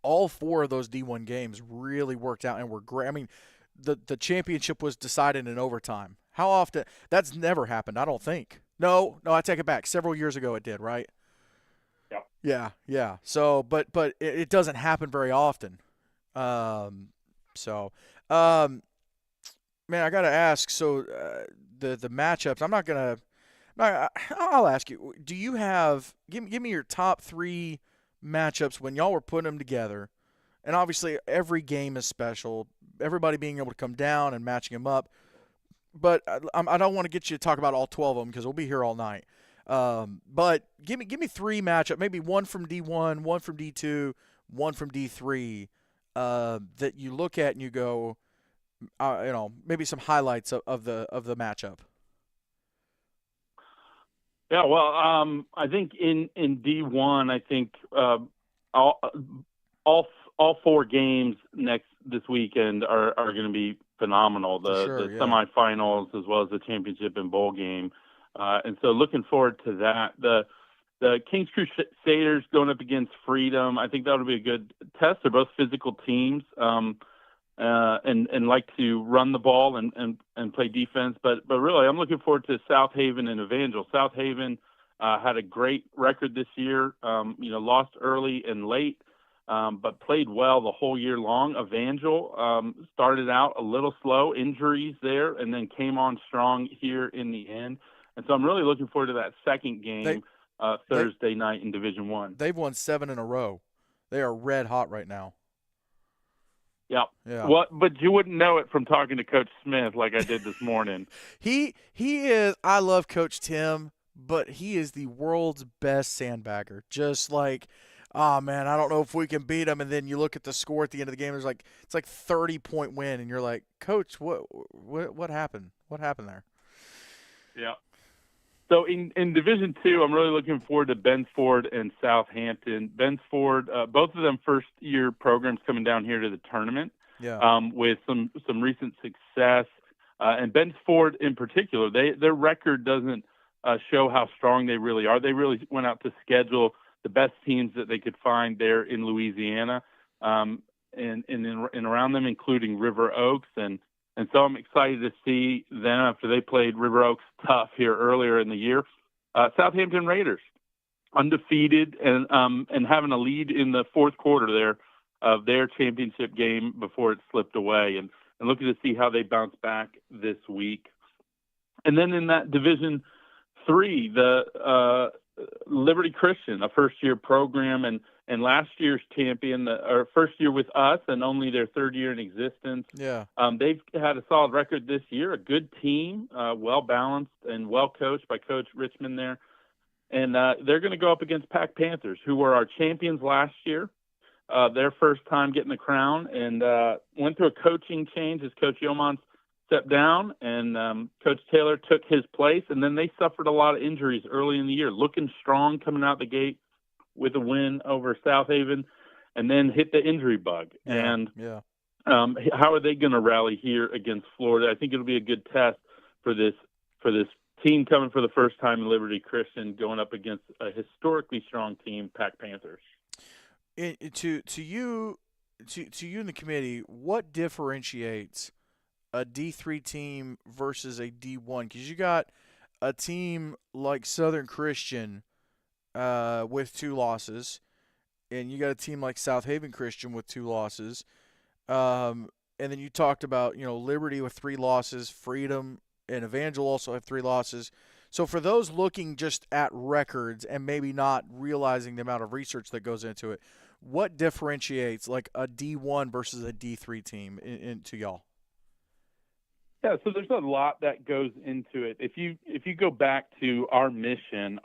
all 4 of those D1 games really worked out and were great. I mean, the championship was decided in overtime. How often? That's never happened, I don't think. No, I take it back. Several years ago it did, right? Yeah. So, but it doesn't happen very often. Man, I got to ask, so the matchups, I'll ask you, do you have, give me your top 3 matchups when y'all were putting them together, and obviously every game is special, everybody being able to come down and matching them up, but I don't want to get you to talk about all 12 of them because we'll be here all night. But give me 3 matchups, maybe one from D1, one from D2, one from D3 that you look at and you go, maybe some highlights of the matchup. Yeah, well, I think in D1, I think all all all four games this weekend are going to be phenomenal. For The sure, yeah. semifinals as well as the championship and bowl game, and so looking forward to that. The Kings Crusaders going up against Freedom, I think that'll be a good test. They're both physical teams. And like to run the ball and play defense. But really, I'm looking forward to South Haven and Evangel. South Haven had a great record this year. Lost early and late, but played well the whole year long. Evangel started out a little slow, injuries there, and then came on strong here in the end. And so I'm really looking forward to that second They game Thursday night in Division One. they've won 7 in a row. They are red hot right now. Yeah. Yeah. Well, but you wouldn't know it from talking to Coach Smith like I did this morning. He is. I love Coach Tim, but he is the world's best sandbagger. Just like, oh man, I don't know if we can beat him. And then you look at the score at the end of the game. It's like 30-point win, and you're like, Coach, what happened? What happened there? Yeah. So in Division Two, I'm really looking forward to Bensford and Southampton. Bensford, both of them first-year programs coming down here to the tournament. Yeah. With some recent success, and Bensford in particular, their record doesn't show how strong they really are. They really went out to schedule the best teams that they could find there in Louisiana, and around them, including River Oaks. And so I'm excited to see them after they played River Oaks tough here earlier in the year. Southampton Raiders, undefeated and having a lead in the fourth quarter there of their championship game before it slipped away, and looking to see how they bounce back this week. And then in that Division 3, the Liberty Christian, a first-year program, and last year's champion, or first year with us, and only their third year in existence. Yeah. They've had a solid record this year, a good team, well-balanced and well-coached by Coach Richmond there. And they're going to go up against Pack Panthers, who were our champions last year, their first time getting the crown, and went through a coaching change as Coach Yeomans stepped down, and Coach Taylor took his place, and then they suffered a lot of injuries early in the year, looking strong coming out the gate with a win over South Haven, and then hit the injury bug. Yeah. And Yeah. how are they going to rally here against Florida? I think it'll be a good test for this team coming for the first time in Liberty Christian, going up against a historically strong team, Pack Panthers. To you in the committee, what differentiates a D3 team versus a D1? Because you got a team like Southern Christian with 2 losses, and you got a team like South Haven Christian with 2 losses. And then you talked about, Liberty with 3 losses, Freedom and Evangel also have 3 losses. So for those looking just at records and maybe not realizing the amount of research that goes into it, what differentiates like a D1 versus a D3 team to y'all? Yeah, so there's a lot that goes into it. If you go back to our mission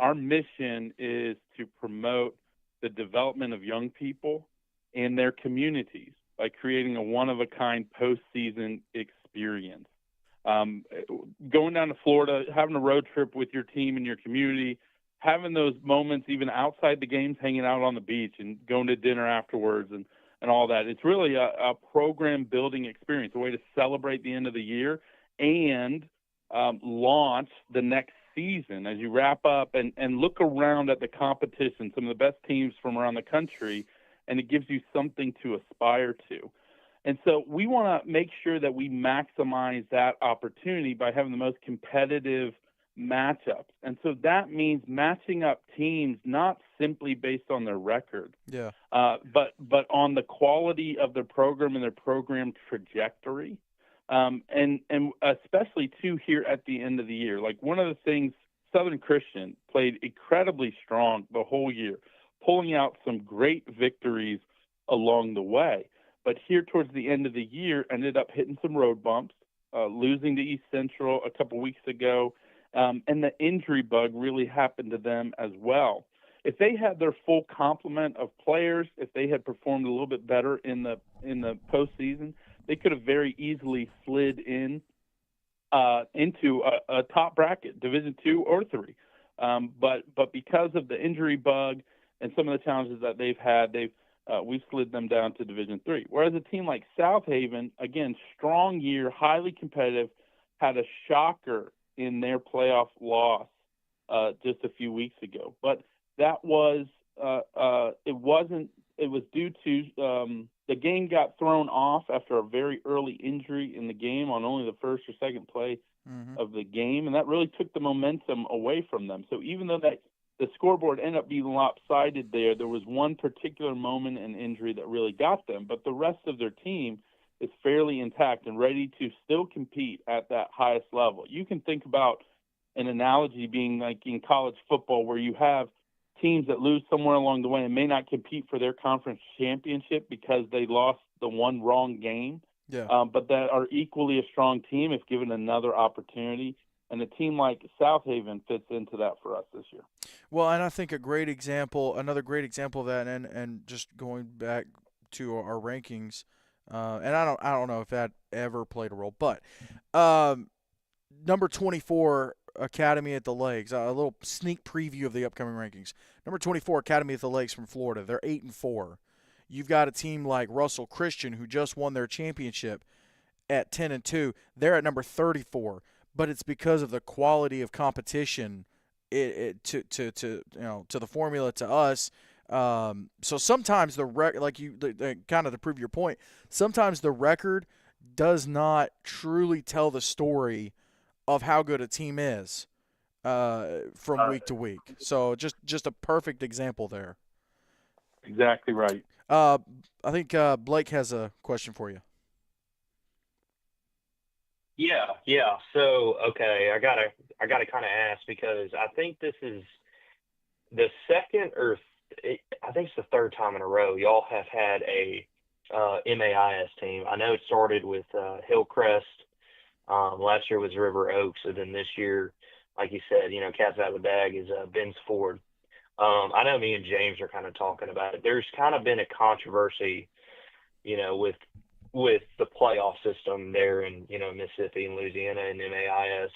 is to promote the development of young people and their communities by creating a one-of-a-kind postseason experience. Going down to Florida, having a road trip with your team and your community, having those moments even outside the games, hanging out on the beach and going to dinner afterwards and all that. It's really a program building experience, a way to celebrate the end of the year and launch the next season as you wrap up and look around at the competition, some of the best teams from around the country, and it gives you something to aspire to. And so we want to make sure that we maximize that opportunity by having the most competitive matchups. And so that means matching up teams not simply based on their record, but on the quality of their program and their program trajectory, and especially too here at the end of the year. Like one of the things, Southern Christian played incredibly strong the whole year, pulling out some great victories along the way. But here towards the end of the year, ended up hitting some road bumps, losing to East Central a couple weeks ago. And the injury bug really happened to them as well. if they had their full complement of players, if they had performed a little bit better in the postseason, they could have very easily slid into a top bracket, Division II or III. But because of the injury bug and some of the challenges that they've had, we slid them down to Division III. Whereas a team like South Haven, again, strong year, highly competitive, had a shocker in their playoff loss just a few weeks ago. But that was it was due to the game got thrown off after a very early injury in the game on only the first or second play of the game, and that really took the momentum away from them. So even though the scoreboard ended up being lopsided there was one particular moment and injury that really got them, but the rest of their team is fairly intact and ready to still compete at that highest level. You can think about an analogy being like in college football where you have teams that lose somewhere along the way and may not compete for their conference championship because they lost the one wrong game, but that are equally a strong team if given another opportunity. And a team like South Haven fits into that for us this year. Well, and I think another great example of that, and just going back to our rankings, and I don't know if that ever played a role, but number 24 Academy at the Lakes. A little sneak preview of the upcoming rankings. Number 24 Academy at the Lakes from Florida. They're 8-4. You've got a team like Russell Christian who just won their championship at 10-2. They're at number 34, but it's because of the quality of competition to the formula to us. So sometimes kind of to prove your point, sometimes the record does not truly tell the story of how good a team is from week to week. So just a perfect example there. Exactly right. I think Blake has a question for you. Yeah. So, okay, I gotta kind of ask because I think this is the second I think it's the third time in a row y'all have had a MAIS team. I know it started with Hillcrest. Last year was River Oaks, and then this year, like you said, cats out of the bag is Ben's Ford. I know me and James are kind of talking about it. There's kind of been a controversy, with the playoff system there in Mississippi and Louisiana and MAIS.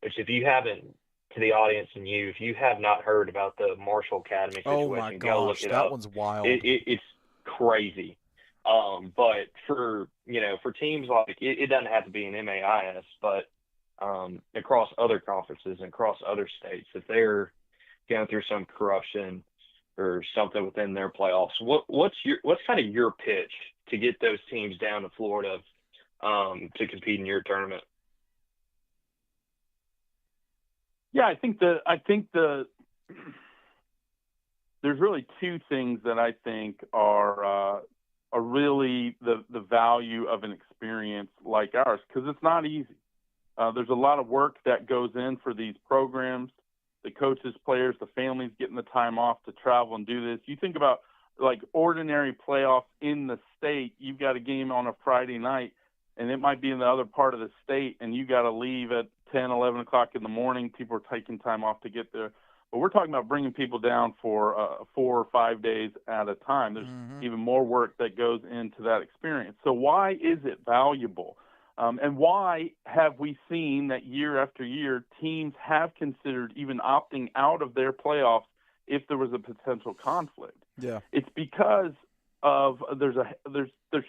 Which if you haven't, to the audience and if you have not heard about the Marshall Academy situation, Oh my go look gosh, it that up. one's wild. It's crazy. But for teams like it doesn't have to be an MAIS, but across other conferences and across other states, if they're going through some corruption or something within their playoffs, what's kind of your pitch to get those teams down to Florida to compete in your tournament? Yeah, I think there's really two things that I think are really the value of an experience like ours, because it's not easy. There's a lot of work that goes in for these programs, the coaches, players, the families getting the time off to travel and do this. You think about like ordinary playoffs in the state, you've got a game on a Friday night, and it might be in the other part of the state, and you got to leave at 10, 11 o'clock in the morning. People are taking time off to get there. But we're talking about bringing people down for 4 or 5 days at a time. There's even more work that goes into that experience. So why is it valuable? And why have we seen that year after year teams have considered even opting out of their playoffs if there was a potential conflict? Yeah. It's because of there's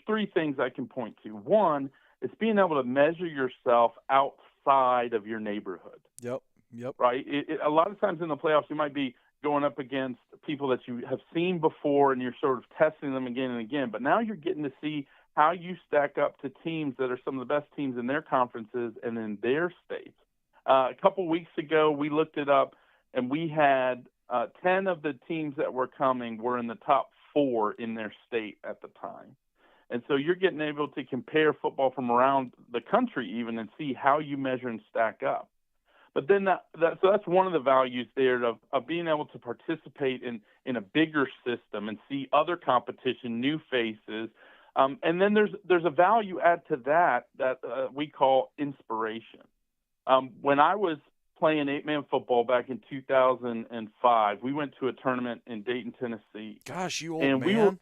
three things I can point to. One, it's being able to measure yourself outside of your neighborhood. Yep. Right? A lot of times in the playoffs, you might be going up against people that you have seen before, and you're sort of testing them again and again. But now you're getting to see how you stack up to teams that are some of the best teams in their conferences and in their states. A couple weeks ago, we looked it up, and we had 10 of the teams that were coming were in the top 4 in their state at the time. And so you're getting able to compare football from around the country even and see how you measure and stack up. But then so that's one of the values there of being able to participate in a bigger system and see other competition, new faces. And then there's a value add to that we call inspiration. When I was playing 8-man football back in 2005. We went to a tournament in Dayton, Tennessee, Gosh, you old and man.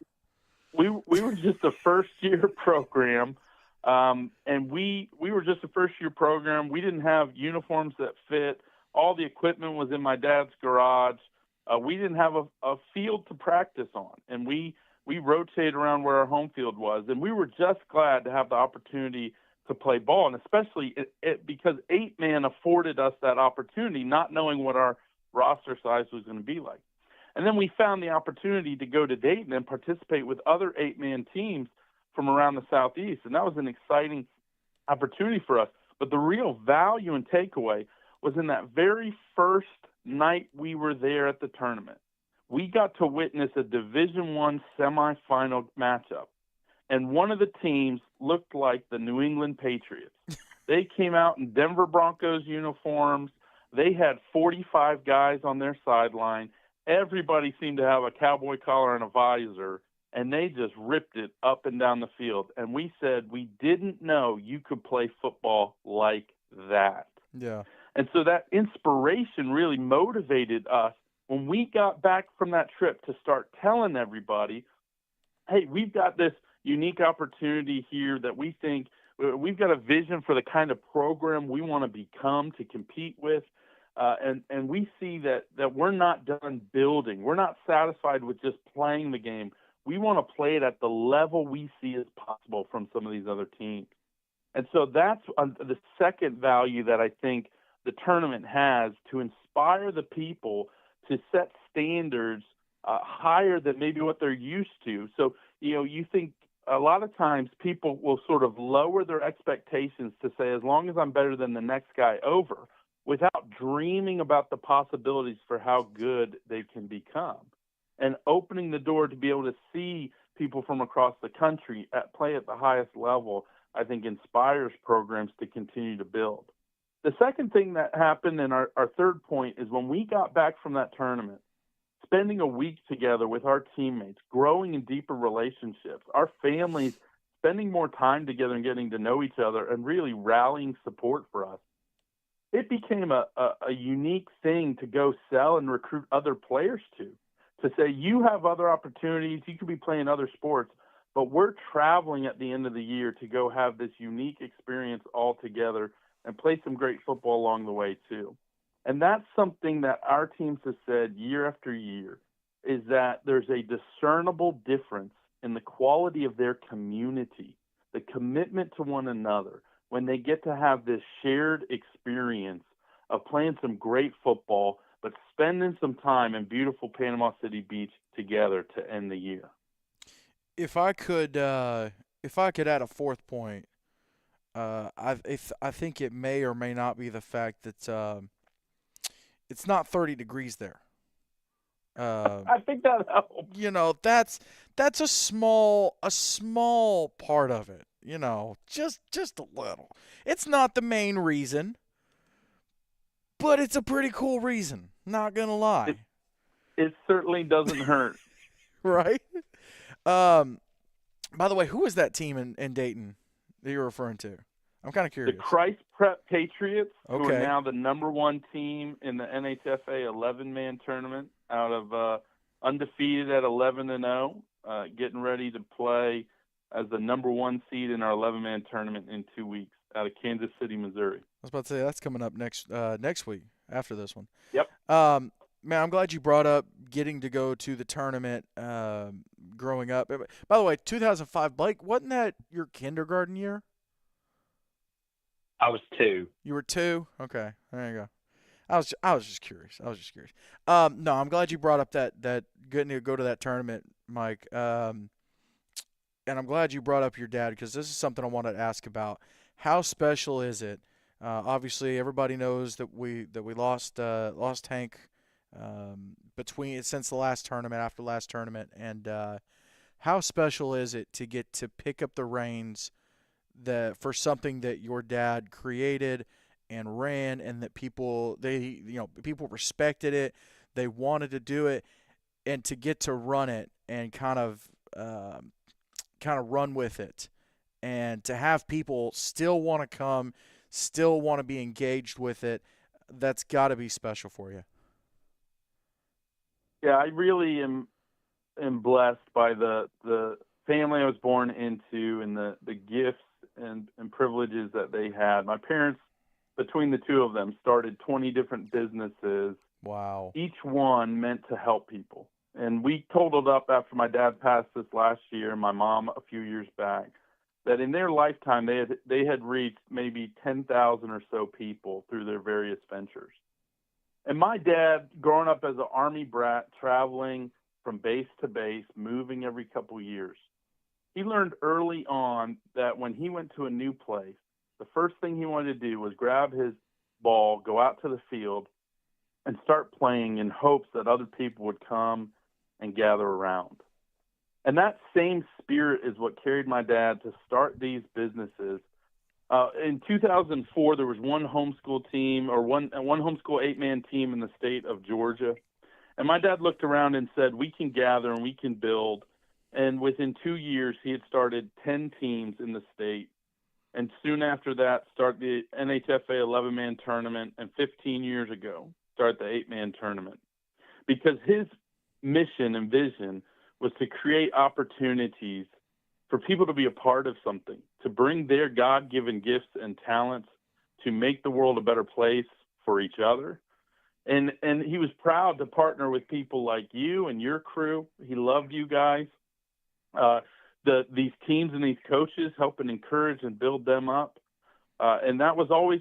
we were just a first year program, and we were just a first year program. We didn't have uniforms that fit. All the equipment was in my dad's garage. We didn't have a field to practice on, and we rotated around where our home field was, and we were just glad to have the opportunity to play ball, and especially because 8-man afforded us that opportunity, not knowing what our roster size was going to be like. And then we found the opportunity to go to Dayton and participate with other 8-man teams from around the Southeast. And that was an exciting opportunity for us. But the real value and takeaway was in that very first night we were there at the tournament. We got to witness a Division I semifinal matchup. And one of the teams looked like the New England Patriots. They came out in Denver Broncos uniforms. They had 45 guys on their sideline. Everybody seemed to have a cowboy collar and a visor, and they just ripped it up and down the field. And we said, we didn't know you could play football like that. Yeah. And so that inspiration really motivated us when we got back from that trip to start telling everybody, hey, we've got this unique opportunity here that we think we've got a vision for the kind of program we want to become to compete with. And we see that we're not done building. We're not satisfied with just playing the game. We want to play it at the level we see as possible from some of these other teams. And so that's the second value that I think the tournament has, to inspire the people to set standards higher than maybe what they're used to. So, you think a lot of times people will sort of lower their expectations to say, as long as I'm better than the next guy over, without dreaming about the possibilities for how good they can become. And opening the door to be able to see people from across the country play at the highest level, I think inspires programs to continue to build. The second thing that happened, and our third point, is when we got back from that tournament, spending a week together with our teammates, growing in deeper relationships, our families spending more time together and getting to know each other and really rallying support for us, it became a unique thing to go sell and recruit other players to say, you have other opportunities, you could be playing other sports, but we're traveling at the end of the year to go have this unique experience all together and play some great football along the way too. And that's something that our teams have said year after year, is that there's a discernible difference in the quality of their community, the commitment to one another, when they get to have this shared experience of playing some great football, but spending some time in beautiful Panama City Beach together to end the year. If I could add a fourth point, I think it may or may not be the fact that it's not 30 degrees there. I think that helps. That's a small part of it. Just a little. It's not the main reason, but it's a pretty cool reason. Not gonna lie. It certainly doesn't hurt. Right? By the way, who was that team in Dayton that you're referring to? I'm kind of curious. The Christ Prep Patriots, who Okay. are now the number one team in the NHFA 11-man tournament, out of undefeated at 11-0, getting ready to play as the number one seed in our 11-man tournament in 2 weeks out of Kansas City, Missouri. I was about to say that's coming up next week after this one. Yep. Man, I'm glad you brought up getting to go to the tournament growing up. By the way, 2005, Blake, wasn't that your kindergarten year? I was 2. You were 2? Okay, there you go. I was just curious. No, I'm glad you brought up that getting to go to that tournament, Mike. And I'm glad you brought up your dad, because this is something I wanted to ask about. How special is it? Obviously, everybody knows that we lost Hank since the last tournament, after the last tournament, and how special is it to get to pick up the reins for something that your dad created and ran, and that people respected it, they wanted to do it, and to get to run it and kind of run with it, and to have people still want to come, still want to be engaged with it. That's got to be special for you. Yeah, I really am blessed by the family I was born into and the gifts and privileges that they had. My parents, between the two of them, started 20 different businesses. Wow. Each one meant to help people. And we totaled up after my dad passed this last year, and my mom a few years back, that in their lifetime they had reached maybe 10,000 or so people through their various ventures. And my dad, growing up as an Army brat, traveling from base to base, moving every couple years, he learned early on that when he went to a new place, the first thing he wanted to do was grab his ball, go out to the field, and start playing in hopes that other people would come and gather around. And that same spirit is what carried my dad to start these businesses. In 2004, there was one homeschool team or one homeschool 8-man team in the state of Georgia. And my dad looked around and said, we can gather and we can build. And within 2 years, he had started 10 teams in the state. And soon after that, started the NHFA 11-man tournament. And 15 years ago, started the 8-man tournament. Because his mission and vision was to create opportunities for people to be a part of something, to bring their God-given gifts and talents to make the world a better place for each other. And he was proud to partner with people like you and your crew. He loved you guys. These teams and these coaches, helping encourage and build them up. And that was always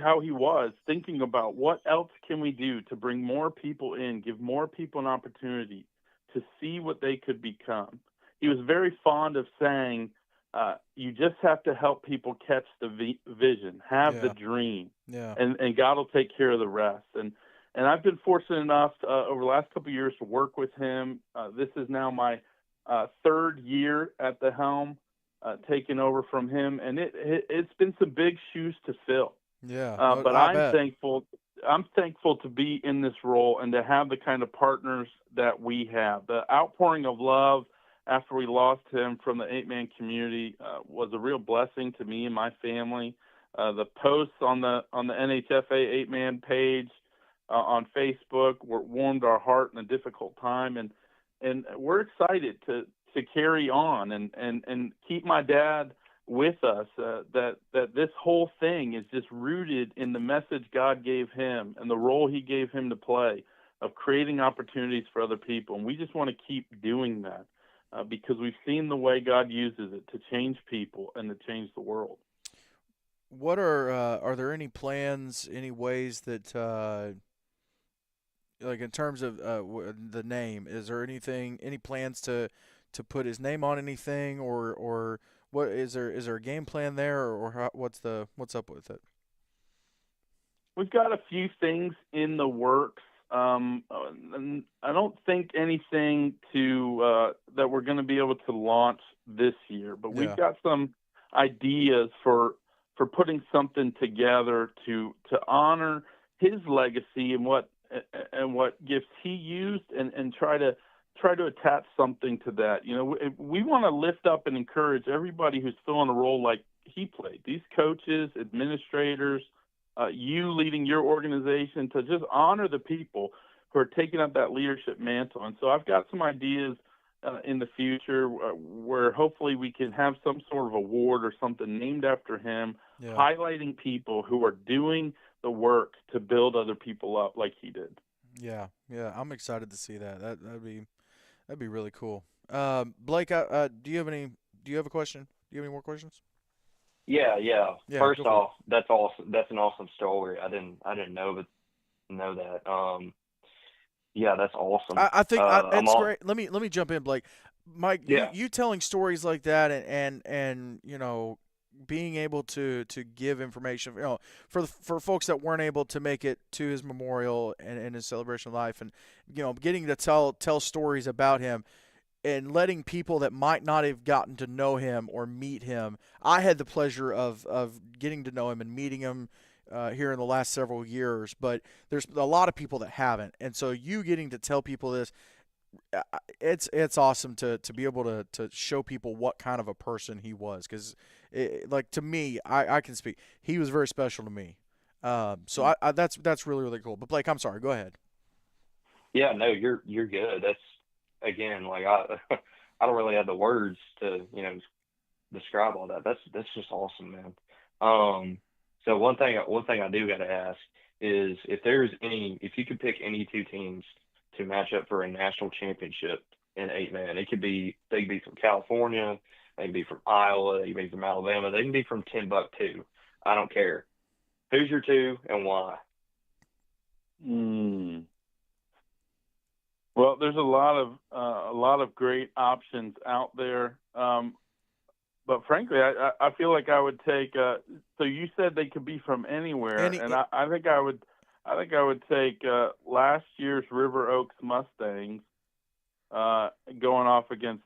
how he was, thinking about what else can we do to bring more people in, give more people an opportunity to see what they could become. He was very fond of saying, you just have to help people catch the vision, have the dream, and God will take care of the rest. And I've been fortunate enough over the last couple of years to work with him. This is now my third year at the helm, taking over from him, and it's been some big shoes to fill. But I'm thankful. I'm thankful to be in this role and to have the kind of partners that we have. The outpouring of love after we lost him from the 8-man community was a real blessing to me and my family. The posts on the NHFA 8-man page on Facebook warmed our heart in a difficult time, and we're excited to carry on and keep my dad with us. That this whole thing is just rooted in the message God gave him and the role he gave him to play of creating opportunities for other people. And we just want to keep doing that because we've seen the way God uses it to change people and to change the world. What are there any plans, any ways that like in terms of the name, is there any plans to put his name on anything, or what is there a game plan there, or what's up with it? We've got a few things in the works. And I don't think anything that we're going to be able to launch this year, but we've got some ideas for putting something together to honor his legacy and what gifts he used, and try to attach something to that. You know, we want to lift up and encourage everybody who's filling a role like he played. These coaches, administrators, you leading your organization, to just honor the people who are taking up that leadership mantle. And so I've got some ideas in the future where hopefully we can have some sort of award or something named after him, highlighting people who are doing the work to build other people up like he did. Yeah, I'm excited to see that. That'd be really cool. Blake, do you have a question? Do you have any more questions? Yeah. First Go for it. off, that's awesome. That's an awesome story. I didn't know that. Yeah, that's awesome. I think I'm it's all. great. Let me jump in, Blake. Mike, Yeah. you telling stories like that, and you know, being able to give information, you know, for folks that weren't able to make it to his memorial and his celebration of life, and you know, getting to tell stories about him and letting people that might not have gotten to know him or meet him. I had the pleasure of getting to know him and meeting him here in the last several years, but there's a lot of people that haven't, and so you getting to tell people this, it's awesome to be able to show people what kind of a person he was, because like, to me, I can speak, he was very special to me. That's really really cool. But Blake, I'm sorry. Go ahead. Yeah, no, you're good. That's again, like I don't really have the words to, describe all that. That's just awesome, man. Um, so one thing I do got to ask is if you could pick any two teams to match up for a national championship in 8 man, they could be from California, they can be from Iowa, they can be from Alabama, they can be from Timbuktu. I don't care. Who's your two and why? Hmm. Well, there's a lot of great options out there. But frankly, I feel like I would take. So you said they could be from anywhere, Any and I think I would take last year's River Oaks Mustangs going off against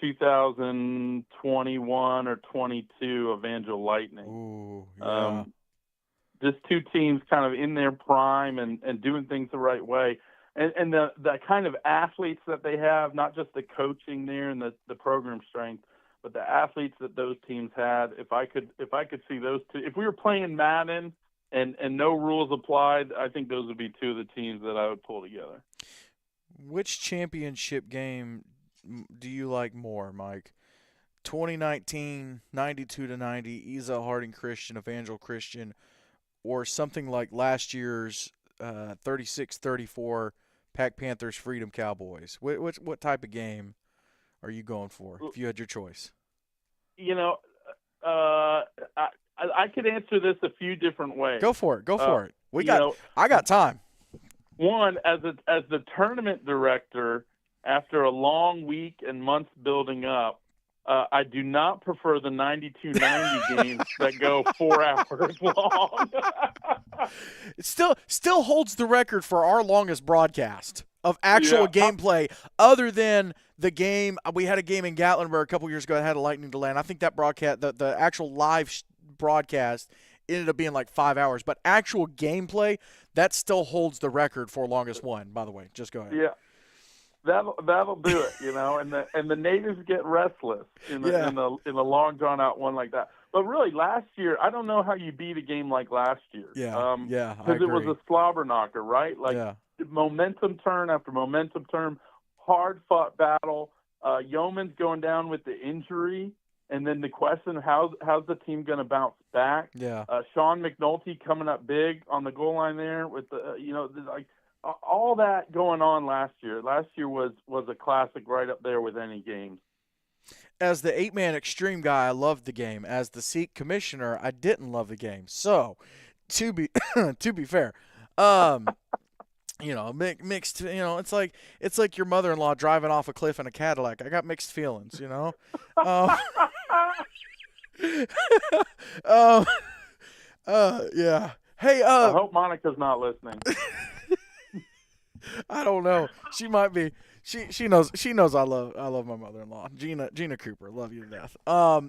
2021 or 22 Evangel Lightning. Ooh, yeah. Um, just two teams kind of in their prime and doing things the right way. And the kind of athletes that they have, not just the coaching there and the program strength, but the athletes that those teams had. If I could see those two, if we were playing Madden and no rules applied, I think those would be two of the teams that I would pull together. Which championship game do you like more, Mike? 2019, 92 to 90, Isa Harding Christian, Evangel Christian, or something like last year's 36-34 Pack Panthers Freedom Cowboys? What type of game are you going for if you had your choice? You know, uh, I could answer this a few different ways. Go for it. Go Uh, for it. We you got. know, I got time. One, as the tournament director, after a long week and months building up, I do not prefer the 92-90 games that go 4 hours long. It still holds the record for our longest broadcast of actual Yeah. gameplay, other than the game. We had a game in Gatlinburg a couple years ago that had a lightning delay, and I think that broadcast, the actual live broadcast, ended up being like 5 hours. But actual gameplay, that still holds the record for longest one. By the way, just go ahead. Yeah, that'll do it, and the natives get restless in the Yeah. in the long drawn out one like that. But really, last year, I don't know how you beat a game like last year. Yeah, yeah, I Because it was agree. a slobber knocker, right? Like Yeah, momentum turn after momentum turn, hard fought battle. Yeoman's going down with the injury, and then the question: how's the team going to bounce back? yeah. Sean McNulty coming up big on the goal line there with like all that going on last year. Last year was a classic right up there with any games. As the 8-man extreme guy, I loved the game. As the Sikh commissioner, I didn't love the game. So, to be to be fair, mixed. It's like your mother-in-law driving off a cliff in a Cadillac. I got mixed feelings. Um, um, yeah. Hey, I hope Monica's not listening. I don't know. She might be. She knows I love my mother-in-law, Gina Cooper. Love you to death. I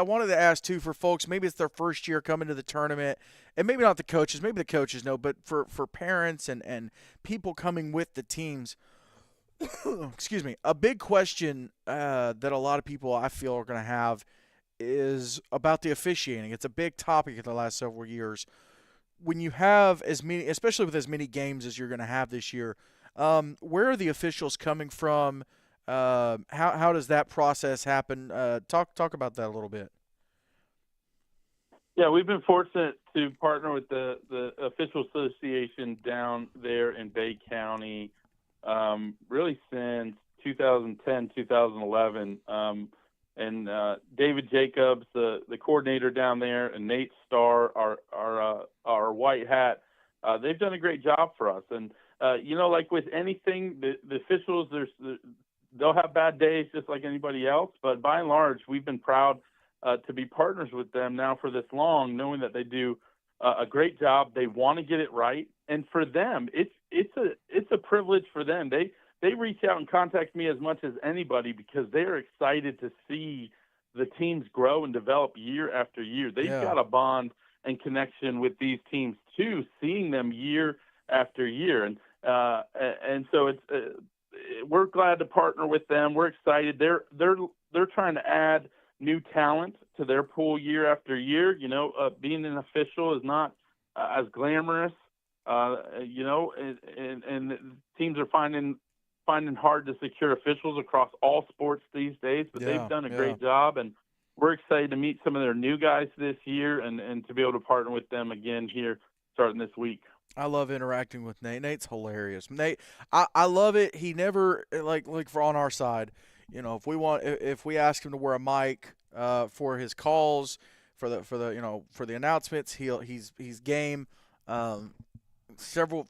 wanted to ask too, for folks, maybe it's their first year coming to the tournament, and maybe not the coaches, maybe the coaches know, but for parents and people coming with the teams, excuse me, a big question that a lot of people I feel are going to have is about the officiating. It's a big topic in the last several years. When you have as many, especially with as many games as you're going to have this year, where are the officials coming from? How does that process happen? Talk about that a little bit. Yeah, we've been fortunate to partner with the official association down there in Bay County, really since 2010, 2011. And David Jacobs, the coordinator down there, and Nate Starr, our white hat, they've done a great job for us. And like with anything, the officials, they'll have bad days just like anybody else. But by and large, we've been proud to be partners with them now for this long, knowing that they do a great job. They want to get it right, and for them, it's a privilege for them. They reach out and contact me as much as anybody because they're excited to see the teams grow and develop year after year. They've got a bond and connection with these teams too, seeing them year after year, and so we're glad to partner with them. We're excited. They're trying to add new talent to their pool year after year. Being an official is not as glamorous. And teams are finding hard to secure officials across all sports these days. But they've done a great job, and we're excited to meet some of their new guys this year and to be able to partner with them again here starting this week. I love interacting with Nate. Nate's hilarious. Nate, I love it. He never like for on our side, if we ask him to wear a mic for his calls, for the announcements, he's game. Several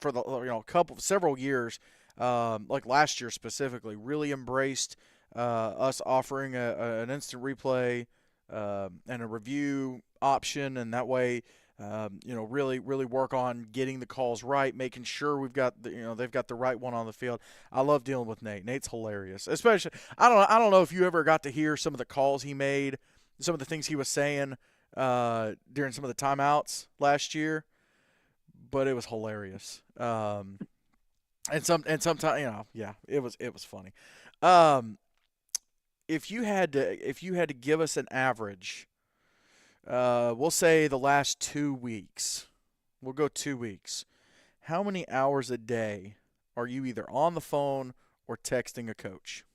years, like last year specifically, really embraced us offering an instant replay and a review option, and that way. Really work on getting the calls right, making sure they've got the right one on the field. I love dealing with Nate. Nate's hilarious. Especially, I don't know if you ever got to hear some of the calls he made, some of the things he was saying during some of the timeouts last year, but it was hilarious. And sometimes, it was funny. If you had to give us an average. We'll say the last 2 weeks. We'll go 2 weeks. How many hours a day are you either on the phone or texting a coach?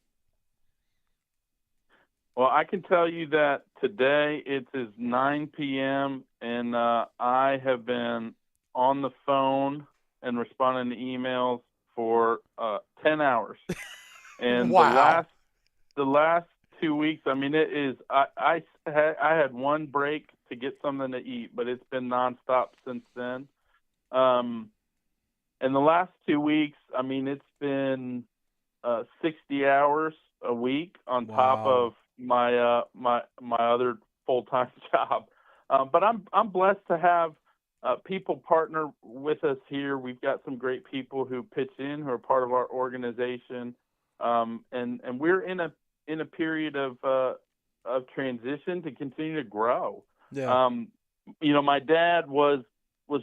Well, I can tell you that today it is 9 p.m. and I have been on the phone and responding to emails for 10 hours. And wow. the last 2 weeks, I mean, it is. I had one break to get something to eat, but it's been nonstop since then. And the last 2 weeks, I mean, it's been 60 hours a week on top of my other full-time job. But I'm blessed to have people partner with us here. We've got some great people who pitch in, who are part of our organization, and we're in a period of transition to continue to grow. Yeah. My dad was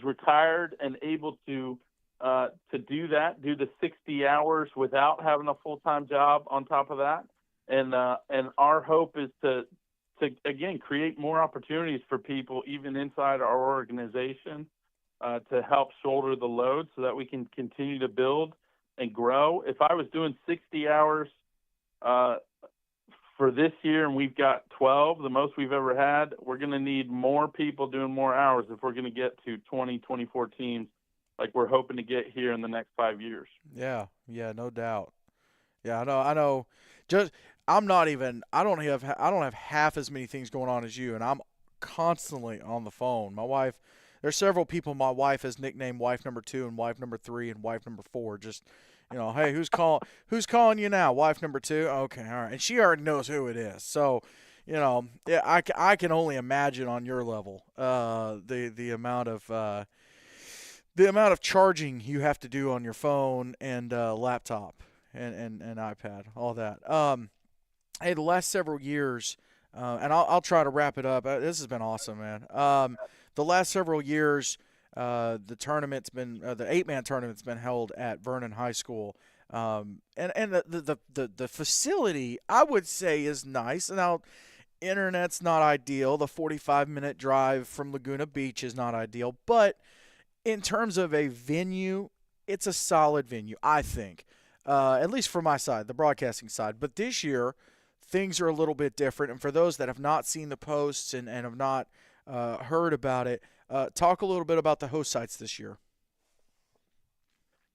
retired and able to do the 60 hours without having a full-time job on top of that. And our hope is to again create more opportunities for people even inside our organization to help shoulder the load so that we can continue to build and grow. If I was doing 60 hours for this year, and we've got 12, the most we've ever had, we're going to need more people doing more hours if we're going to get to 20, 24 teams like we're hoping to get here in the next 5 years. Yeah, no doubt. Yeah, I know. Just I don't have half as many things going on as you, and I'm constantly on the phone. My wife, there's several people my wife has nicknamed wife number 2 and wife number 3 and wife number 4. Just hey, who's calling you now? Wife number 2? Okay, all right. And she already knows who it is. So, yeah, I can only imagine on your level the amount of charging you have to do on your phone and laptop and iPad, all that. Hey, the last several years, and I'll try to wrap it up. This has been awesome, man. The last several years, the 8-man tournament's been held at Vernon High School, and the facility I would say is nice. Now, internet's not ideal. The 45-minute drive from Laguna Beach is not ideal, but in terms of a venue, it's a solid venue, I think. At least for my side, the broadcasting side. But this year, things are a little bit different. And for those that have not seen the posts and have not heard about it, talk a little bit about the host sites this year.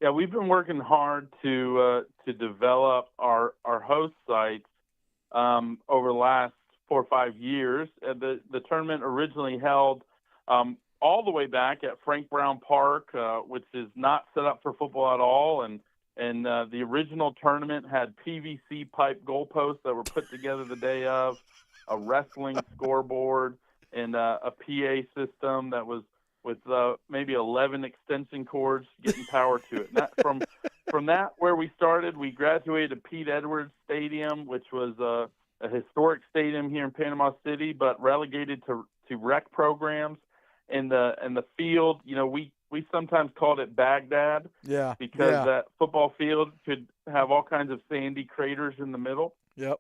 Yeah, we've been working hard to develop our host sites over the last 4 or 5 years. The tournament originally held all the way back at Frank Brown Park, which is not set up for football at all, and the original tournament had PVC pipe goalposts that were put together the day of, a wrestling scoreboard, and a PA system that was with maybe 11 extension cords getting power to it. And that, from that, where we started, we graduated to Pete Edwards Stadium, which was a historic stadium here in Panama City, but relegated to rec programs. And the field, we sometimes called it Baghdad, because that football field could have all kinds of sandy craters in the middle. Yep.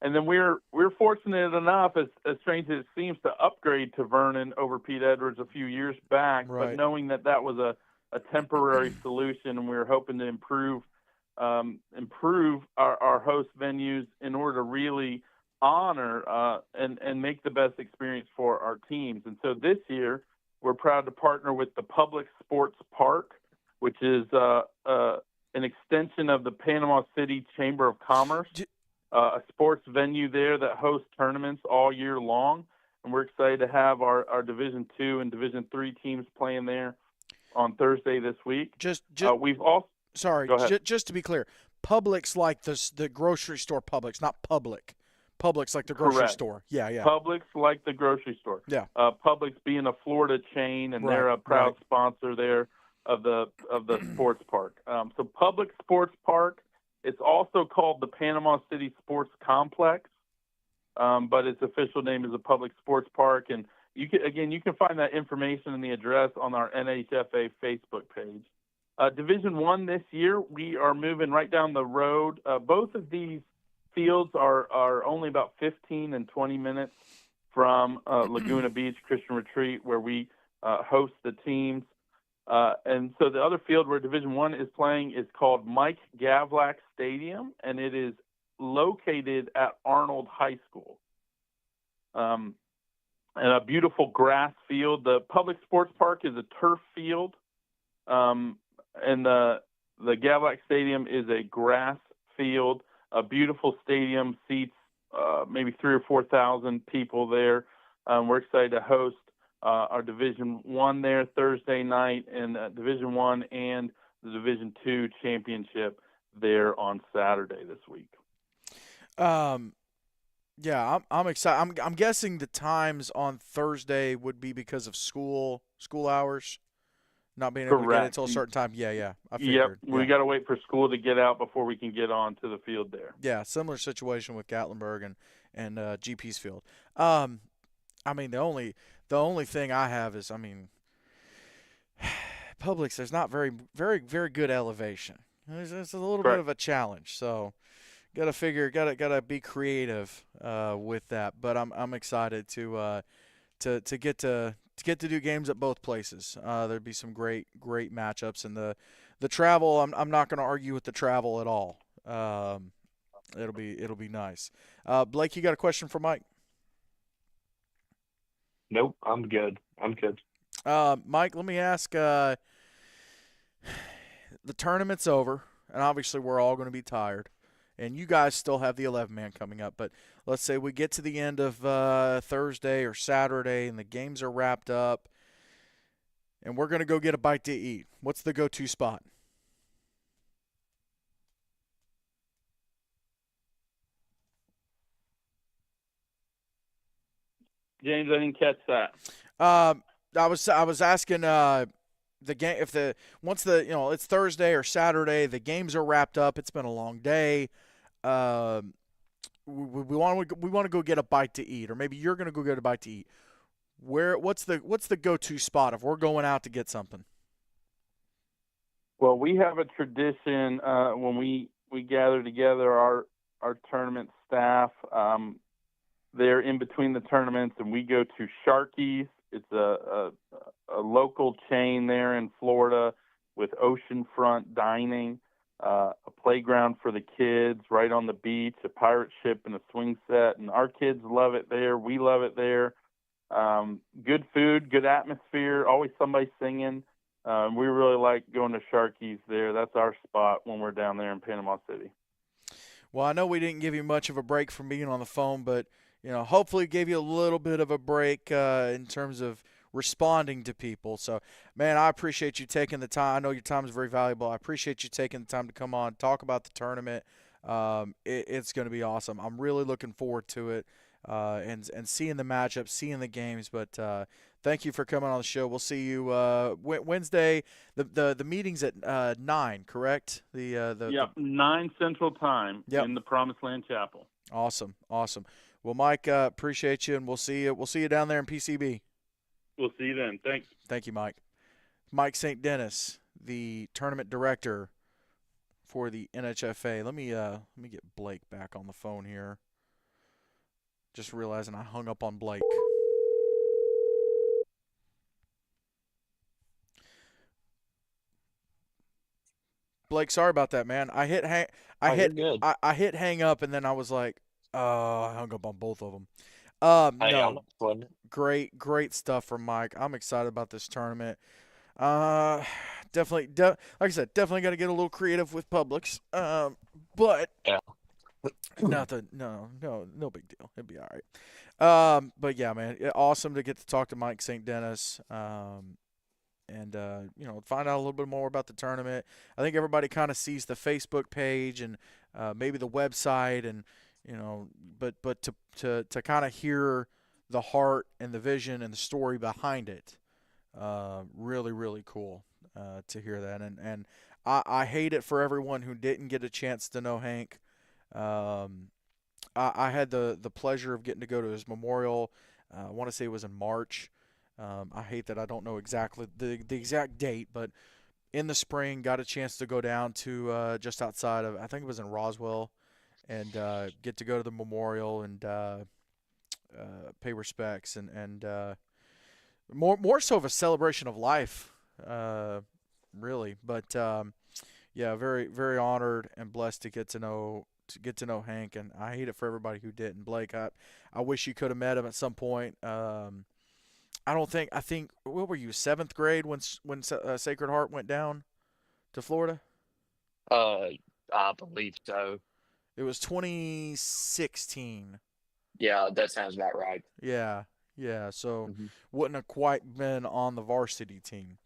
And then we're fortunate enough, as strange as it seems, to upgrade to Vernon over Pete Edwards a few years back. Right. But knowing that was a temporary solution, and we were hoping to improve our host venues in order to really honor and make the best experience for our teams. And so this year, we're proud to partner with the Public Sports Park, which is an extension of the Panama City Chamber of Commerce, a sports venue there that hosts tournaments all year long. And we're excited to have our Division II and Division III teams playing there on Thursday this week. We've also sorry, just to be clear, Publix like the grocery store Publix, not public. Publix like the grocery Correct. store. Yeah. Publix like the grocery store. Yeah. Publix being a Florida chain, and they're a proud sponsor there of the sports park. So Public Sports Park. It's also called the Panama City Sports Complex, but its official name is the Public Sports Park. And you can find that information and the address on our NHFA Facebook page. Division I this year, we are moving right down the road. Both of these fields are only about 15 and 20 minutes from Laguna Beach Christian Retreat, where we host the teams. And so the other field where Division I is playing is called Mike Gavlak Stadium, and it is located at Arnold High School. And a beautiful grass field. The Public Sports Park is a turf field, and the Gavlak Stadium is a grass field. A beautiful stadium, seats maybe 3,000 or 4,000 people there. We're excited to host our Division I there Thursday night, and Division I and the Division II championship there on Saturday this week. Yeah, I'm excited. I'm guessing the times on Thursday would be because of school hours, not being able to get it until a certain time. Yeah. I figured. Yep, we got to wait for school to get out before we can get on to the field there. Yeah, similar situation with Gatlinburg and GP's field. I mean, the only thing I have is, Publix, there's not very, very, very good elevation. It's a little bit of a challenge, so gotta be creative with that. But I'm excited to get to do games at both places. There'd be some great matchups, and the travel. I'm not going to argue with the travel at all. It'll be nice. Blake, you got a question for Mike? Nope, I'm good. Mike, let me ask. The tournament's over, and obviously we're all going to be tired, and you guys still have the 11-man coming up. But let's say we get to the end of Thursday or Saturday, and the games are wrapped up, and we're going to go get a bite to eat. What's the go-to spot? James, I didn't catch that. I was asking the game once it's Thursday or Saturday, the games are wrapped up. It's been a long day. We want to go get a bite to eat, or maybe you're going to go get a bite to eat. What's the go-to spot if we're going out to get something? Well, we have a tradition when we gather together our tournament staff. They're in between the tournaments, and we go to Sharky's. It's a local chain there in Florida with oceanfront dining, a playground for the kids right on the beach, a pirate ship and a swing set. And our kids love it there. We love it there. Good food, good atmosphere, always somebody singing. We really like going to Sharky's there. That's our spot when we're down there in Panama City. Well, I know we didn't give you much of a break from being on the phone, but hopefully gave you a little bit of a break in terms of responding to people. So, man, I appreciate you taking the time. I know your time is very valuable. I appreciate you taking the time to come on, talk about the tournament. It's going to be awesome. I'm really looking forward to it and seeing the matchups, seeing the games. But thank you for coming on the show. We'll see you Wednesday. The meeting's at 9, correct? 9 Central Time in the Promised Land Chapel. Awesome. Well, Mike, appreciate you, and we'll see you down there in PCB. We'll see you then. Thanks. Thank you, Mike. Mike St. Dennis, the tournament director for the NHFA. Let me get Blake back on the phone here. Just realizing I hung up on Blake. Blake, sorry about that, man. I Oh, you're hit, good. I hit hang up, and then I was like, I hung up on both of them. Hey, I'm No, not fun. great stuff from Mike. I'm excited about this tournament. Definitely, like I said, definitely got to get a little creative with Publix. But Yeah. nothing, no big deal. It'd be all right. But yeah, man, awesome to get to talk to Mike St. Dennis. And find out a little bit more about the tournament. I think everybody kind of sees the Facebook page and maybe the website, and but to kind of hear the heart and the vision and the story behind it, really cool to hear that. And I hate it for everyone who didn't get a chance to know Hank. Um, I had the pleasure of getting to go to his memorial. I want to say it was in March. I hate that I don't know exactly the exact date, but in the spring, got a chance to go down to just outside of, I think it was in Roswell, and get to go to the memorial and pay respects, and more so of a celebration of life, uh, really. But yeah, very honored and blessed to get to know Hank, and I hate it for everybody who didn't. Blake, I wish you could have met him at some point. I don't think. I think. What were you? Seventh grade when Sacred Heart went down to Florida. Uh, I believe so. It was 2016. Yeah, that sounds about right. Yeah, yeah. So Hmm. wouldn't have quite been on the varsity team.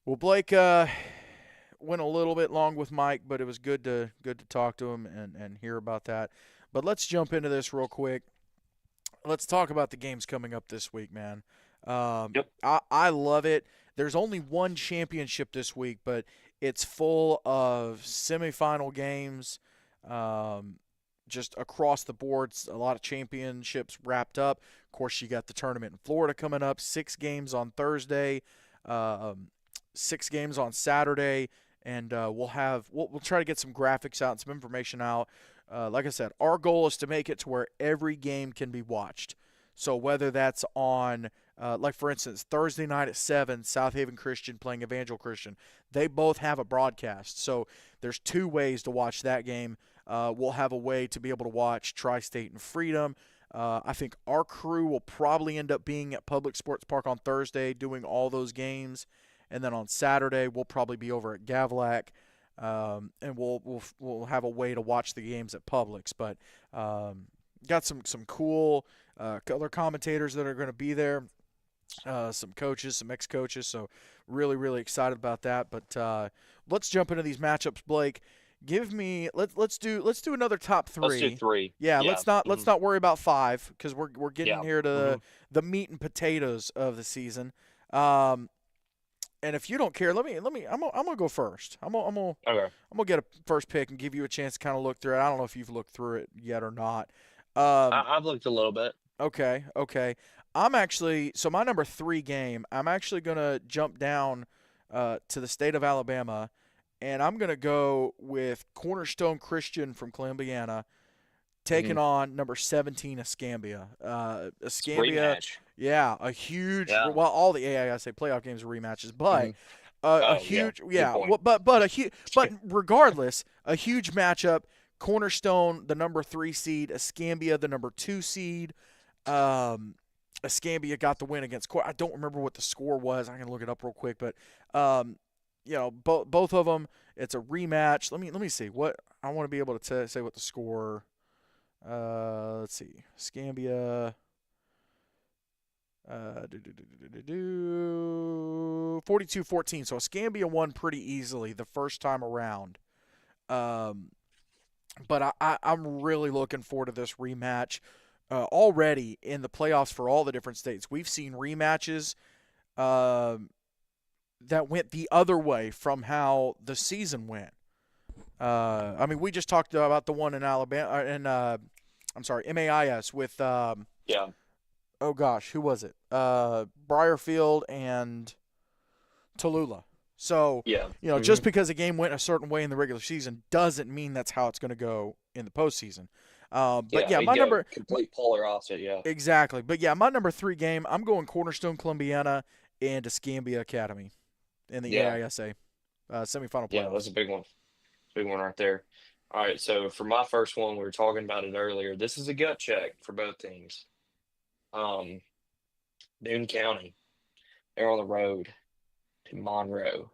Well, Blake went a little bit long with Mike, but it was good to talk to him and hear about that. But let's jump into this real quick. Let's talk about the games coming up this week, man. Yep. I love it. There's only one championship this week, but it's full of semifinal games, um, just across the boards. A lot of championships wrapped up. Of course, you got the tournament in Florida coming up. 6 games on Thursday, um, 6 games on Saturday, and we'll try to get some graphics out and some information out. Like I said, our goal is to make it to where every game can be watched. So whether that's on, like for instance, Thursday night at 7, South Haven Christian playing Evangel Christian, they both have a broadcast. So there's 2 ways to watch that game. We'll have a way to be able to watch Tri-State and Freedom. I think our crew will probably end up being at Public Sports Park on Thursday doing all those games. And then on Saturday, we'll probably be over at Gavlac. And we'll have a way to watch the games at Publix. But got some cool other commentators that are going to be there, some coaches, some ex-coaches. So really excited about that. But let's jump into these matchups, Blake. Give me let's do another top Let's do three. 3. Yeah, Yeah. let's not worry about 5 because we're getting Yeah. here to Hmm. the meat and potatoes of the season. Um, and if you don't care, I'm gonna go first. Okay. I'm gonna get a first pick and give you a chance to kind of look through it. I don't know if you've looked through it yet or not. I've looked a little bit. Okay. I'm actually so my number 3 game. I'm actually gonna jump down to the state of Alabama, and I'm gonna go with Cornerstone Christian from Columbiana Hmm. taking on number 17 Escambia. Escambia, Rematch. yeah, a huge. Yeah. Well, all the AISA playoff games are rematches, but Hmm. a Oh, yeah. huge, Good yeah. point. But a huge, but regardless, a huge matchup. Cornerstone, the number 3 seed, Escambia, the number 2 seed. Um, Escambia got the win against. I don't remember what the score was. I can look it up real quick, but um, both of them. It's a rematch. Let me see what I want to be able to say what the score. Let's see. Scambia. 42-14. So Scambia won pretty easily the first time around. Um, but I'm really looking forward to this rematch. Already in the playoffs for all the different states, we've seen rematches um, that went the other way from how the season went. I mean, we just talked about the one in Alabama, and I'm sorry, MAIS with Yeah. oh gosh, who was it? Briarfield and Tallulah. So, Yeah. just Hmm. because a game went a certain way in the regular season doesn't mean that's how it's going to go in the postseason. But Yeah, yeah, he'd my go number complete polar opposite. Yeah. exactly. But yeah, my number 3 game, I'm going Cornerstone Columbiana and Escambia Academy in the Yeah. AISA semifinal Yeah. That's playoffs. a big one. Big one right there. All right. So for my first one, we were talking about it earlier. This is a gut check for both teams. Um, Newton County, they're on the road to Monroe.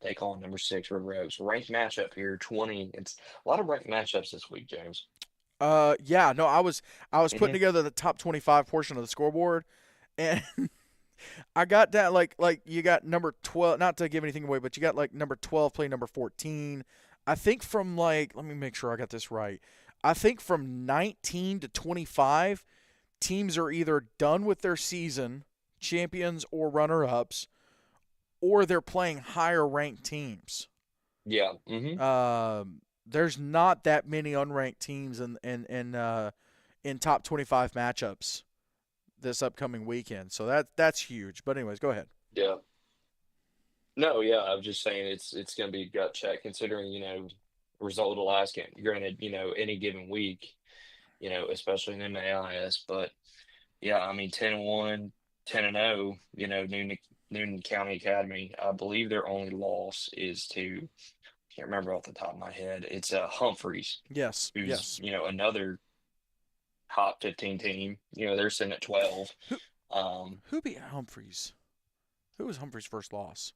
Take on number 6 River Oaks. Ranked matchup here, 20. It's a lot of ranked matchups this week, James. Yeah, no, I was putting Hmm. together the top 25 portion of the scoreboard, and I got that like you got number 12. Not to give anything away, but you got like number 12 playing number 14. I think from like let me make sure I got this right. I think from 19 to 25, teams are either done with their season, champions or runner-ups, or they're playing higher ranked teams. Yeah. Hmm. There's not that many unranked teams in top 25 matchups this upcoming weekend. So that's huge. But anyways, go ahead. Yeah. No, yeah, I was just saying it's going to be a gut check considering, result of the last game. Granted, any given week, especially in MAIS, but yeah, I mean 10-1, 10-0, Newton County Academy. I believe their only loss is to can't remember off the top of my head. It's Humphreys, Yes, who's, yes. another top 15 team. They're sitting at 12. Who Um, who beat Humphreys? Who was Humphreys' first loss?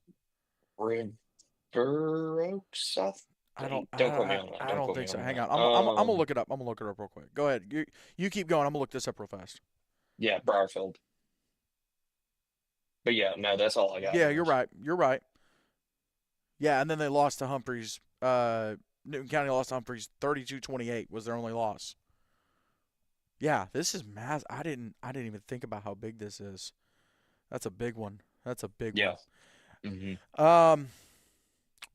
River Oaks, I I don't. think. Don't quote me I, on that. I Don't don't quote think me so. on Hang that. on. I'm gonna look it up. I'm gonna look it up real quick. Go ahead. You keep going. I'm gonna look this up real fast. Yeah, Briarfield. But yeah, no, that's all I got, Yeah, you're James. right. You're right. Yeah, and then they lost to Humphreys. Newton County lost to Humphreys 32-28 was their only loss. Yeah, this is mass. I didn't even think about how big this is. That's a big one. That's a big Yeah. one. Hmm. Um,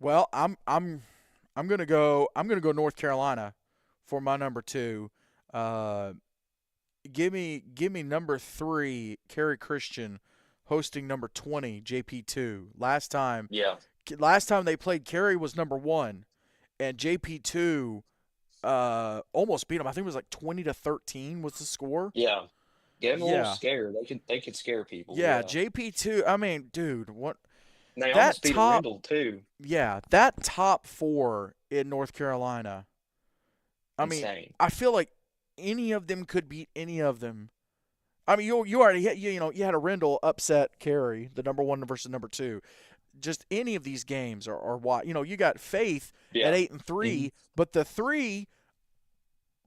well, I'm gonna go North Carolina for my number 2. Uh, give me number 3 Cary Christian hosting number 20 JP2. Yeah. Last time they played, Cary was number 1 and JP2 almost beat them. I think it was like 20-13 was the score. Yeah. Get them a little Yeah. scared. They could scare people. Yeah, Yeah. JP2. I mean, dude, what And they that almost beat a top Rendell too. yeah, that top 4 in North Carolina. I mean, Insane. I feel like any of them could beat any of them. I mean, you already had, you had a Rendell upset Cary, the number 1 versus number 2. Just any of these games are why you got Faith at Yeah. 8 and Hmm. 3, but the 3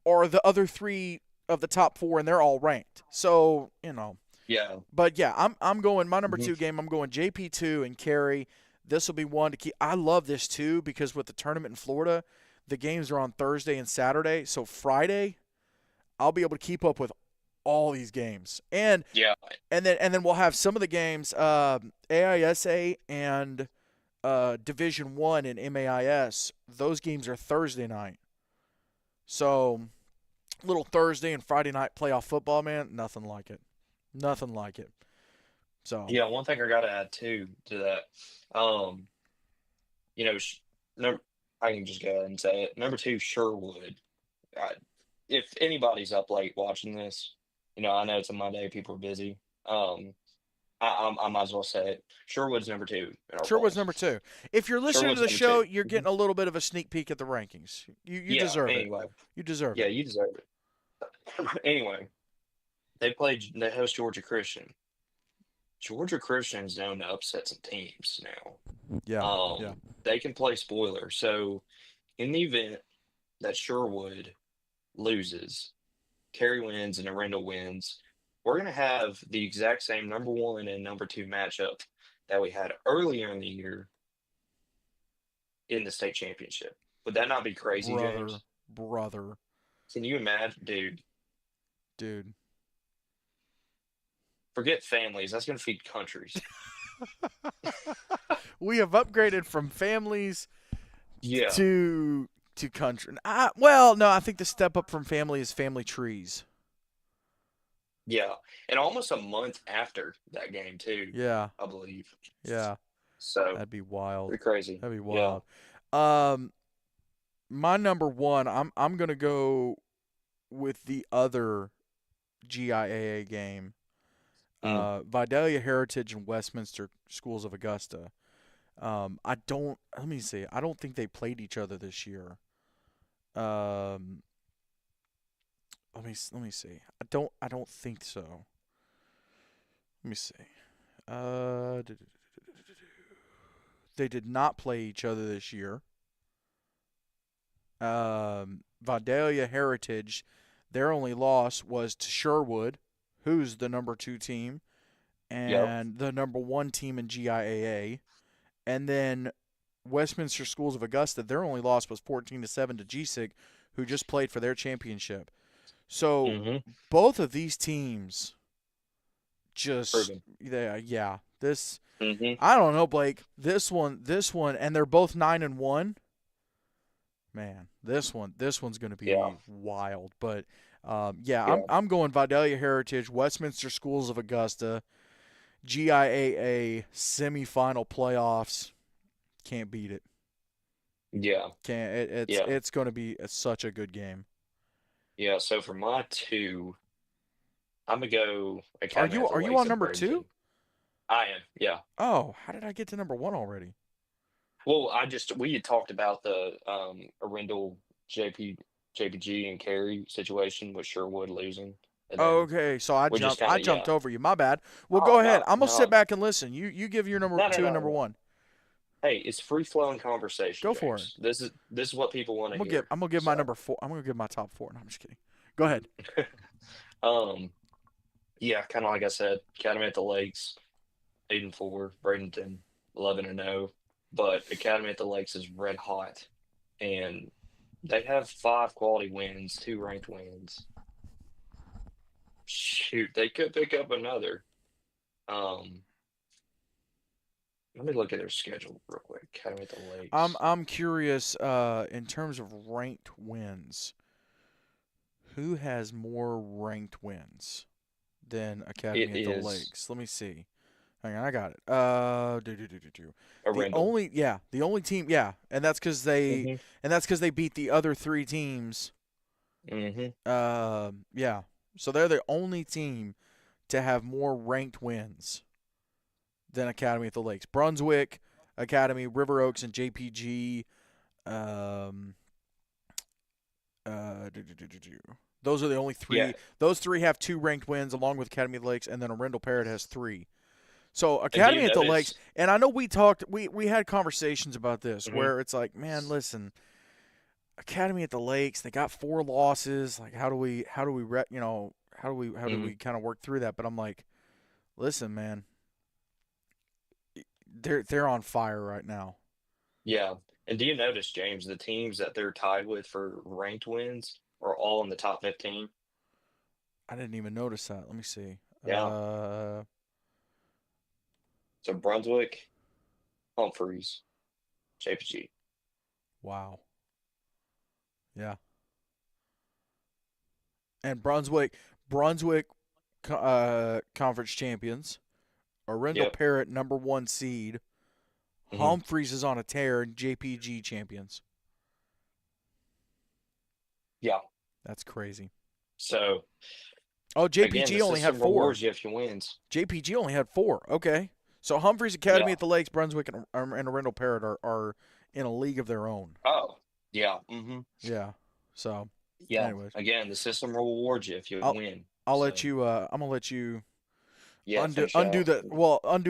are the other 3 of the top 4, and they're all ranked. So Yeah. but yeah, I'm going my number Hmm. 2 game. I'm going JP2 and Cary. This will be one to keep. I love this too because with the tournament in Florida, the games are on Thursday and Saturday. So Friday, I'll be able to keep up with all these games, and Yeah. and then we'll have some of the games, AISA and Division 1 in MAIS. Those games are Thursday night. So little Thursday and Friday night playoff football, man, nothing like it. Nothing like it. So Yeah. One thing I got to add too to that, um, you know, number, I can just go ahead and say it. Number 2, Sherwood. I, if anybody's up late watching this, I know it's a Monday, people are busy. Um, I might as well say it. Sherwood's number 2 in our Sherwood's polls. number 2. If you're listening to Sherwood's the number show, 2. you're getting a little bit of a sneak peek at the rankings. You Yeah. deserve it. Anyway, You deserve yeah, it. you deserve it. Anyway, they host Georgia Christian. Georgia Christian is known to upset some teams now. Yeah. Yeah. They can play spoiler. So in the event that Sherwood loses, Terry wins and Arendelle wins, we're gonna have the exact same number 1 and number 2 matchup that we had earlier in the year in the state championship. Would that not be crazy, Brother, James? brother, Can you imagine, dude? dude. Forget families. That's gonna feed countries. We have upgraded from families Yeah. to country. Well, no, I think the step up from family is family trees. Yeah, and almost a month after that game too, Yeah. I believe. Yeah. So That'd be wild. pretty crazy. That'd be Yeah. wild. Um, my number 1, I'm gonna go with the other GIAA game, Mm. Vidalia Heritage and Westminster Schools of Augusta. I don't. Let me see. I don't think they played each other this year. Um, let me see. I don't think so. Let me see. Uh, they did not play each other this year. Vidalia Heritage, their only loss was to Sherwood, who's the number 2 team Yep. and the number 1 team in GIAA. And then Westminster Schools of Augusta, their only loss was 14-7 to GSIG, who just played for their championship. So Mm-hmm. both of these teams just Proven. yeah. This Mm-hmm. I don't know, Blake. This one, and they're both 9-1. Man, this one's going to Yeah. be wild. But yeah, I'm Yeah. I'm going Vidalia Heritage, Westminster Schools of Augusta, GIAA semifinal playoffs. Can't beat it. Yeah. Can't. It's Yeah. it's going to be such a good game. Yeah. So for my two, I'm gonna go Are Academy you at the are you Lakes on of number 2? Bradenton. I am. Yeah. Oh, how did I get to number 1 already? Well, we had talked about the Arundel JP JPG and Carey situation with Sherwood losing, and then Okay, so I we just jumped kind I of jumped over you. My bad. Well, oh go ahead. no I'm gonna sit no back and listen. You give your number no no 2 and no number no. 1. Hey, it's free flowing conversation, Go for it. James. This is what people want I'm to gonna give hear. I'm gonna give my So, number 4. I'm gonna give my top 4. No, I'm just kidding. Go ahead. um, yeah, kind of like I said, Academy at the Lakes, 8-4, Bradenton, 11-0, but Academy at the Lakes is red hot, and they have 5 quality wins, 2 ranked wins. Shoot, they could pick up another. Um, Let me look at their schedule real quick. Academy at the I'm Lakes. I'm curious in terms of ranked wins. Who has more ranked wins than It Academy at the is Lakes? Let me see. Hang on, I got it. Do. The Arundel. only the only team, and that's because Mm-hmm. they beat the other 3 teams. Mm-hmm. Yeah. So they're the only team to have more ranked wins than Academy at the Lakes. Brunswick, Academy, River Oaks, and JPG. Um, those are the only Yeah, 3. Those 3 have 2 ranked wins, along with Academy of the Lakes, and then Arundel Parrott has 3. So and do you Academy at the Lakes, notice? and I know we had conversations about this Hmm. where it's like, man, listen, Academy at the Lakes, they got 4 losses. Like, how do we Hmm. kind of work through that? But I'm like, listen, man, they're on fire right now. Yeah, and do you notice, James, the teams that they're tied with for ranked wins are all in the top 15? I didn't even notice that. Let me see. Yeah. So Brunswick, Humphreys, JPG. Wow. Yeah. And Brunswick, conference champions. Arundel Yep. Parrott, number 1 seed. Hmm. Humphreys is on a tear, and JPG champions. Yeah. That's crazy. So Oh, again, the JPG only had system 4. rewards you if you wins. JPG only had 4. Okay. So Humphreys Academy Yeah. at the Lakes, Brunswick, and Arundel Parrott are in a league of their own. Oh, yeah. Yeah. So, Yeah. anyways, Again, the system will reward you if you I'll win. I'll let So you. I'm gonna let you yeah, undo finish undo out.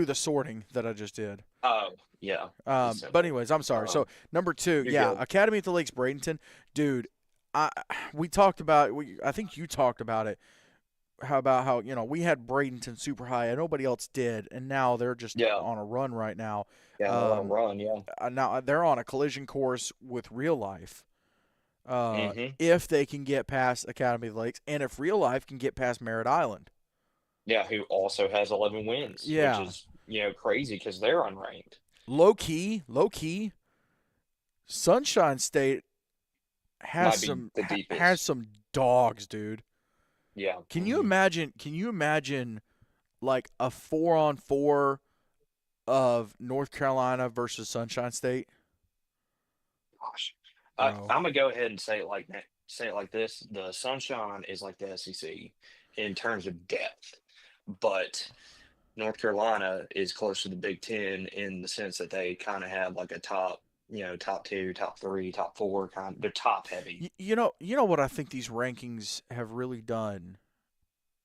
the sorting that I just did. Oh, yeah. It's But simple. anyways, I'm sorry. So Um, number 2, you're yeah, good. Academy at the Lakes, Bradenton, dude. I we talked about. I think you talked about it. How about how we had Bradenton super high and nobody else did, and now they're just Yeah. on a run right now. Yeah, they're on a Um, run. Yeah. now they're on a collision course with real life. Hmm. If they can get past Academy of the Lakes, and if real life can get past Merritt Island, Yeah, who also has 11 wins, which yeah, is, crazy because they're unranked. low key, Sunshine State has Might be some the has deepest. some dogs, dude. Yeah. Can you imagine? Can you imagine like a 4-on-4 of North Carolina versus Sunshine State, Gosh. bro? I'm gonna go ahead and say it like that. say it like this: the Sunshine is like the SEC in terms of depth, but North Carolina is close to the Big Ten in the sense that they kind of have like a top, top two, top three, top four kind. They're top heavy. You know what I think these rankings have really done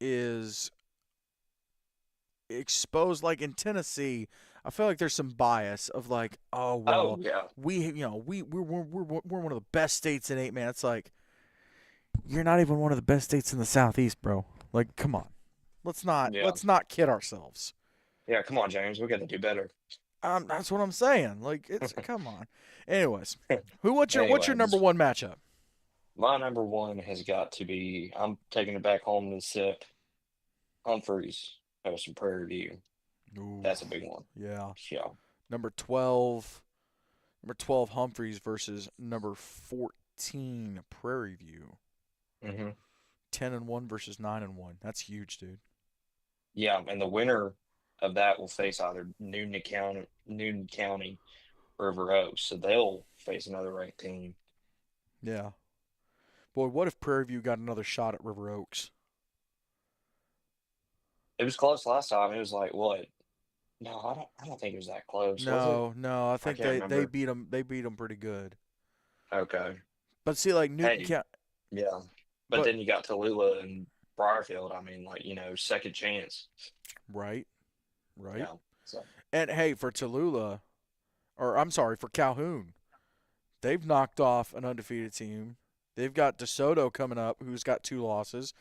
is expose, like in Tennessee. I feel like there's some bias of like, oh Oh well, yeah, we're one of the best states in 8 man. It's like you're not even one of the best states in the Southeast, bro. Like, come on, yeah, let's not kid ourselves. yeah. Come on, James, we got to do better. That's what I'm saying. Like, it's come on. Anyways, what's your number Anyways, one matchup? my number one has got to be. I'm taking it back home to the SIP. Humphreys versus Prairie View. Ooh, That's a big one. yeah. Yeah. Number 12, number 12 Humphreys versus number 14 Prairie View. hmm 10-1 versus 9-1. That's huge, dude. Yeah, and the winner of that will face either Newton County, or River Oaks, so they'll face another ranked team. Yeah. Boy, what if Prairie View got another shot at River Oaks? It was close last time. It was like what? No, I don't think it was that close, was it? No, no. I I think can't they remember. beat them. They beat them pretty good. Okay. But see, like Newton Hey, County. yeah. But But then you got Tallulah and Briarfield. I mean, like, second chance. right, right. Yeah. So And hey, for Tallulah, or I'm sorry, for Calhoun, they've knocked off an undefeated team. They've got DeSoto coming up, who's got 2 losses.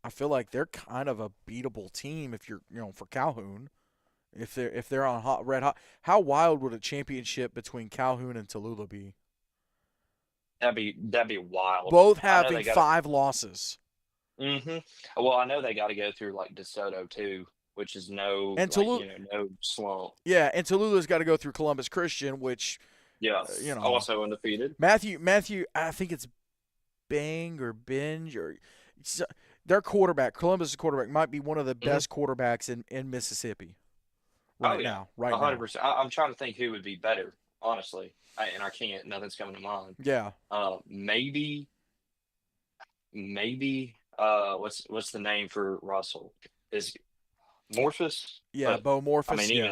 I feel like they're kind of a beatable team if you're, for Calhoun. If they're on hot red hot, how wild would a championship between Calhoun and Tallulah be? that'd be wild. Both I know having they got to. 5 losses, hmm Well, I know they got to go through like DeSoto too, which is no and like Tallulah, no slump. yeah, and Tallulah's got to go through Columbus Christian, which, Yes, you know, also undefeated. Matthew, I think it's Bang or Binge or their quarterback, Columbus' quarterback, might be one of the hmm best quarterbacks in Mississippi Oh right yeah, now. Right a hundred now, percent. I'm trying to think who would be better, honestly, and I can't. Nothing's coming to mind. yeah, Maybe, maybe. What's the name for Russell? Is Morphus? yeah, But Bo I mean, Morphus, yeah.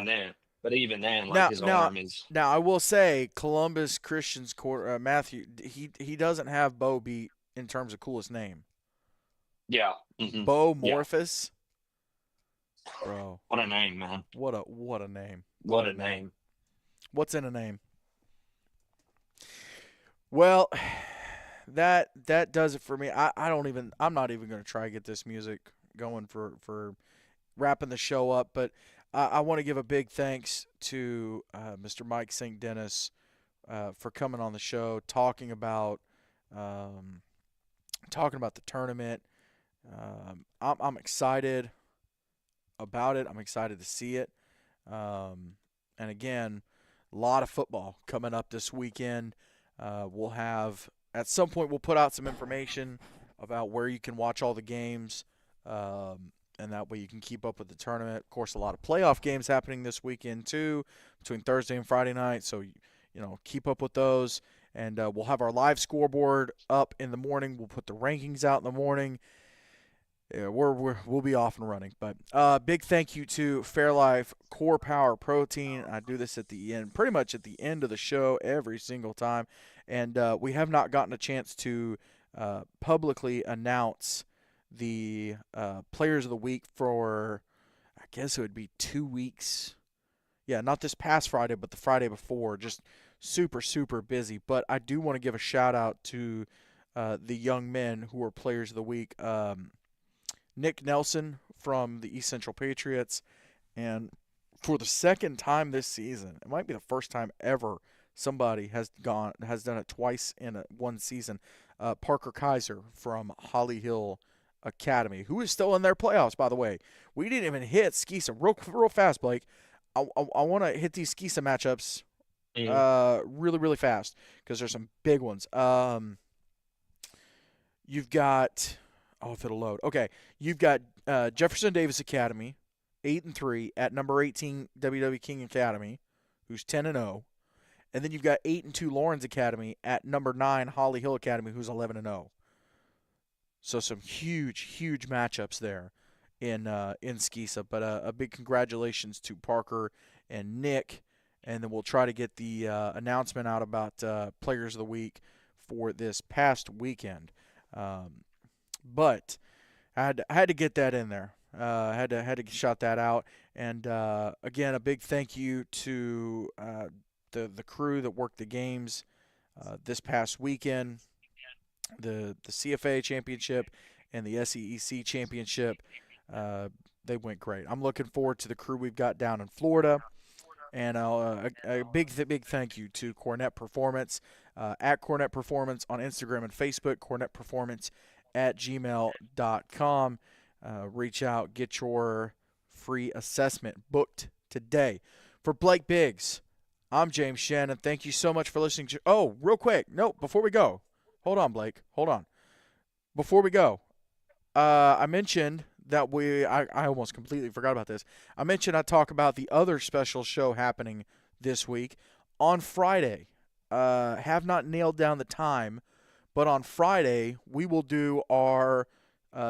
even then, like Now, his now, arm is. now, I will say Columbus Christian's quarter Matthew. He doesn't have Bo beat in terms of coolest name. Yeah. Bo Yeah. Morphus, bro. What a name, man. What a name. What What a a name. name. What's in a name? Well, that does it for me. I'm not even gonna try to get this music going for wrapping the show up, but I want to give a big thanks to Mr. Mike St. Dennis for coming on the show, um, talking about the tournament. I'm excited about it. I'm excited to see it. And again, a lot of football coming up this weekend. We'll have at some point we'll put out some information about where you can watch all the games, and that way you can keep up with the tournament. Of course, a lot of playoff games happening this weekend too, between Thursday and Friday night. So keep up with those, and we'll have our live scoreboard up in the morning. We'll put the rankings out in the morning. Yeah, we'll be off and running. But big thank you to Fairlife Core Power Protein. I do this at the end, pretty much at the end of the show every single time. And we have not gotten a chance to publicly announce the Players of the Week for, I guess it would be 2 weeks. Yeah, not this past Friday, but the Friday before. Just super, super busy. But I do want to give a shout out to the young men who are Players of the Week. Nick Nelson from the East Central Patriots, and for the second time this season, it might be the first time ever somebody has done it twice in one season. Parker Kaiser from Holly Hill Academy, who is still in their playoffs, by the way. We didn't even hit Skisa real fast, Blake. I want to hit these Skisa matchups Mhm. really, really fast because there's some big ones. You've got, if it'll load. Okay, you've got Jefferson Davis Academy, 8-3 at number 18 WW King Academy, who's 10-0, and then you've got 8-2 Lawrence Academy at number 9 Holly Hill Academy, who's 11-0. So some huge matchups there in Skisa. But a big congratulations to Parker and Nick, and then we'll try to get the announcement out about Players of the Week for this past weekend. But I had to get that in there. Had to shout that out. And again, a big thank you to the crew that worked the games this past weekend, the CFA championship and the SEEC championship. They went great. I'm looking forward to the crew we've got down in Florida. And a big thank you to Cornett Performance, at Cornett Performance on Instagram and Facebook, Cornett Performance at gmail.com. Reach out, get your free assessment booked today. For Blake Biggs, I'm James Shannon. Thank you so much for listening. Oh, real quick. No, before we go. Hold on, Blake. Hold on. Before we go, I mentioned that I almost completely forgot about this. I mentioned I talk about the other special show happening this week on Friday. Have not nailed down the time, but on Friday we will do our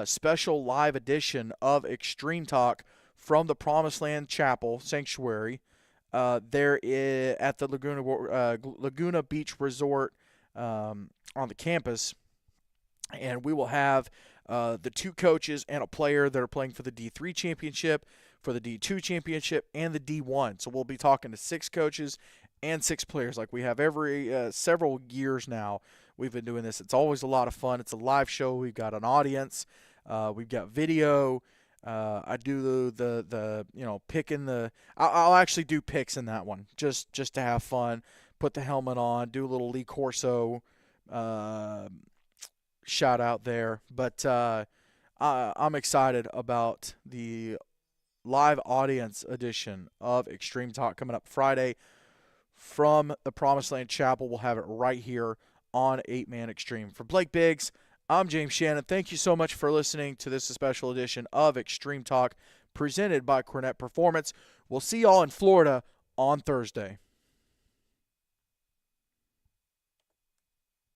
special live edition of Extreme Talk from the Promised Land Chapel Sanctuary. There is at the Laguna Beach Resort on the campus, and we will have the two coaches and a player that are playing for the D3 championship, for the D2 championship, and the D1. So we'll be talking to 6 coaches and 6 players like we have every several years now. We've been doing this. It's always a lot of fun. It's a live show. We've got an audience. We've got video. I do the picking the. I'll actually do picks in that one just to have fun. Put the helmet on. Do a little Lee Corso shout out there. But I'm excited about the live audience edition of Extreme Talk coming up Friday from the Promised Land Chapel. We'll have it right here on 8-Man Extreme. For Blake Biggs, I'm James Shannon. Thank you so much for listening to this special edition of Extreme Talk presented by Cornett Performance. We'll see y'all in Florida on Thursday.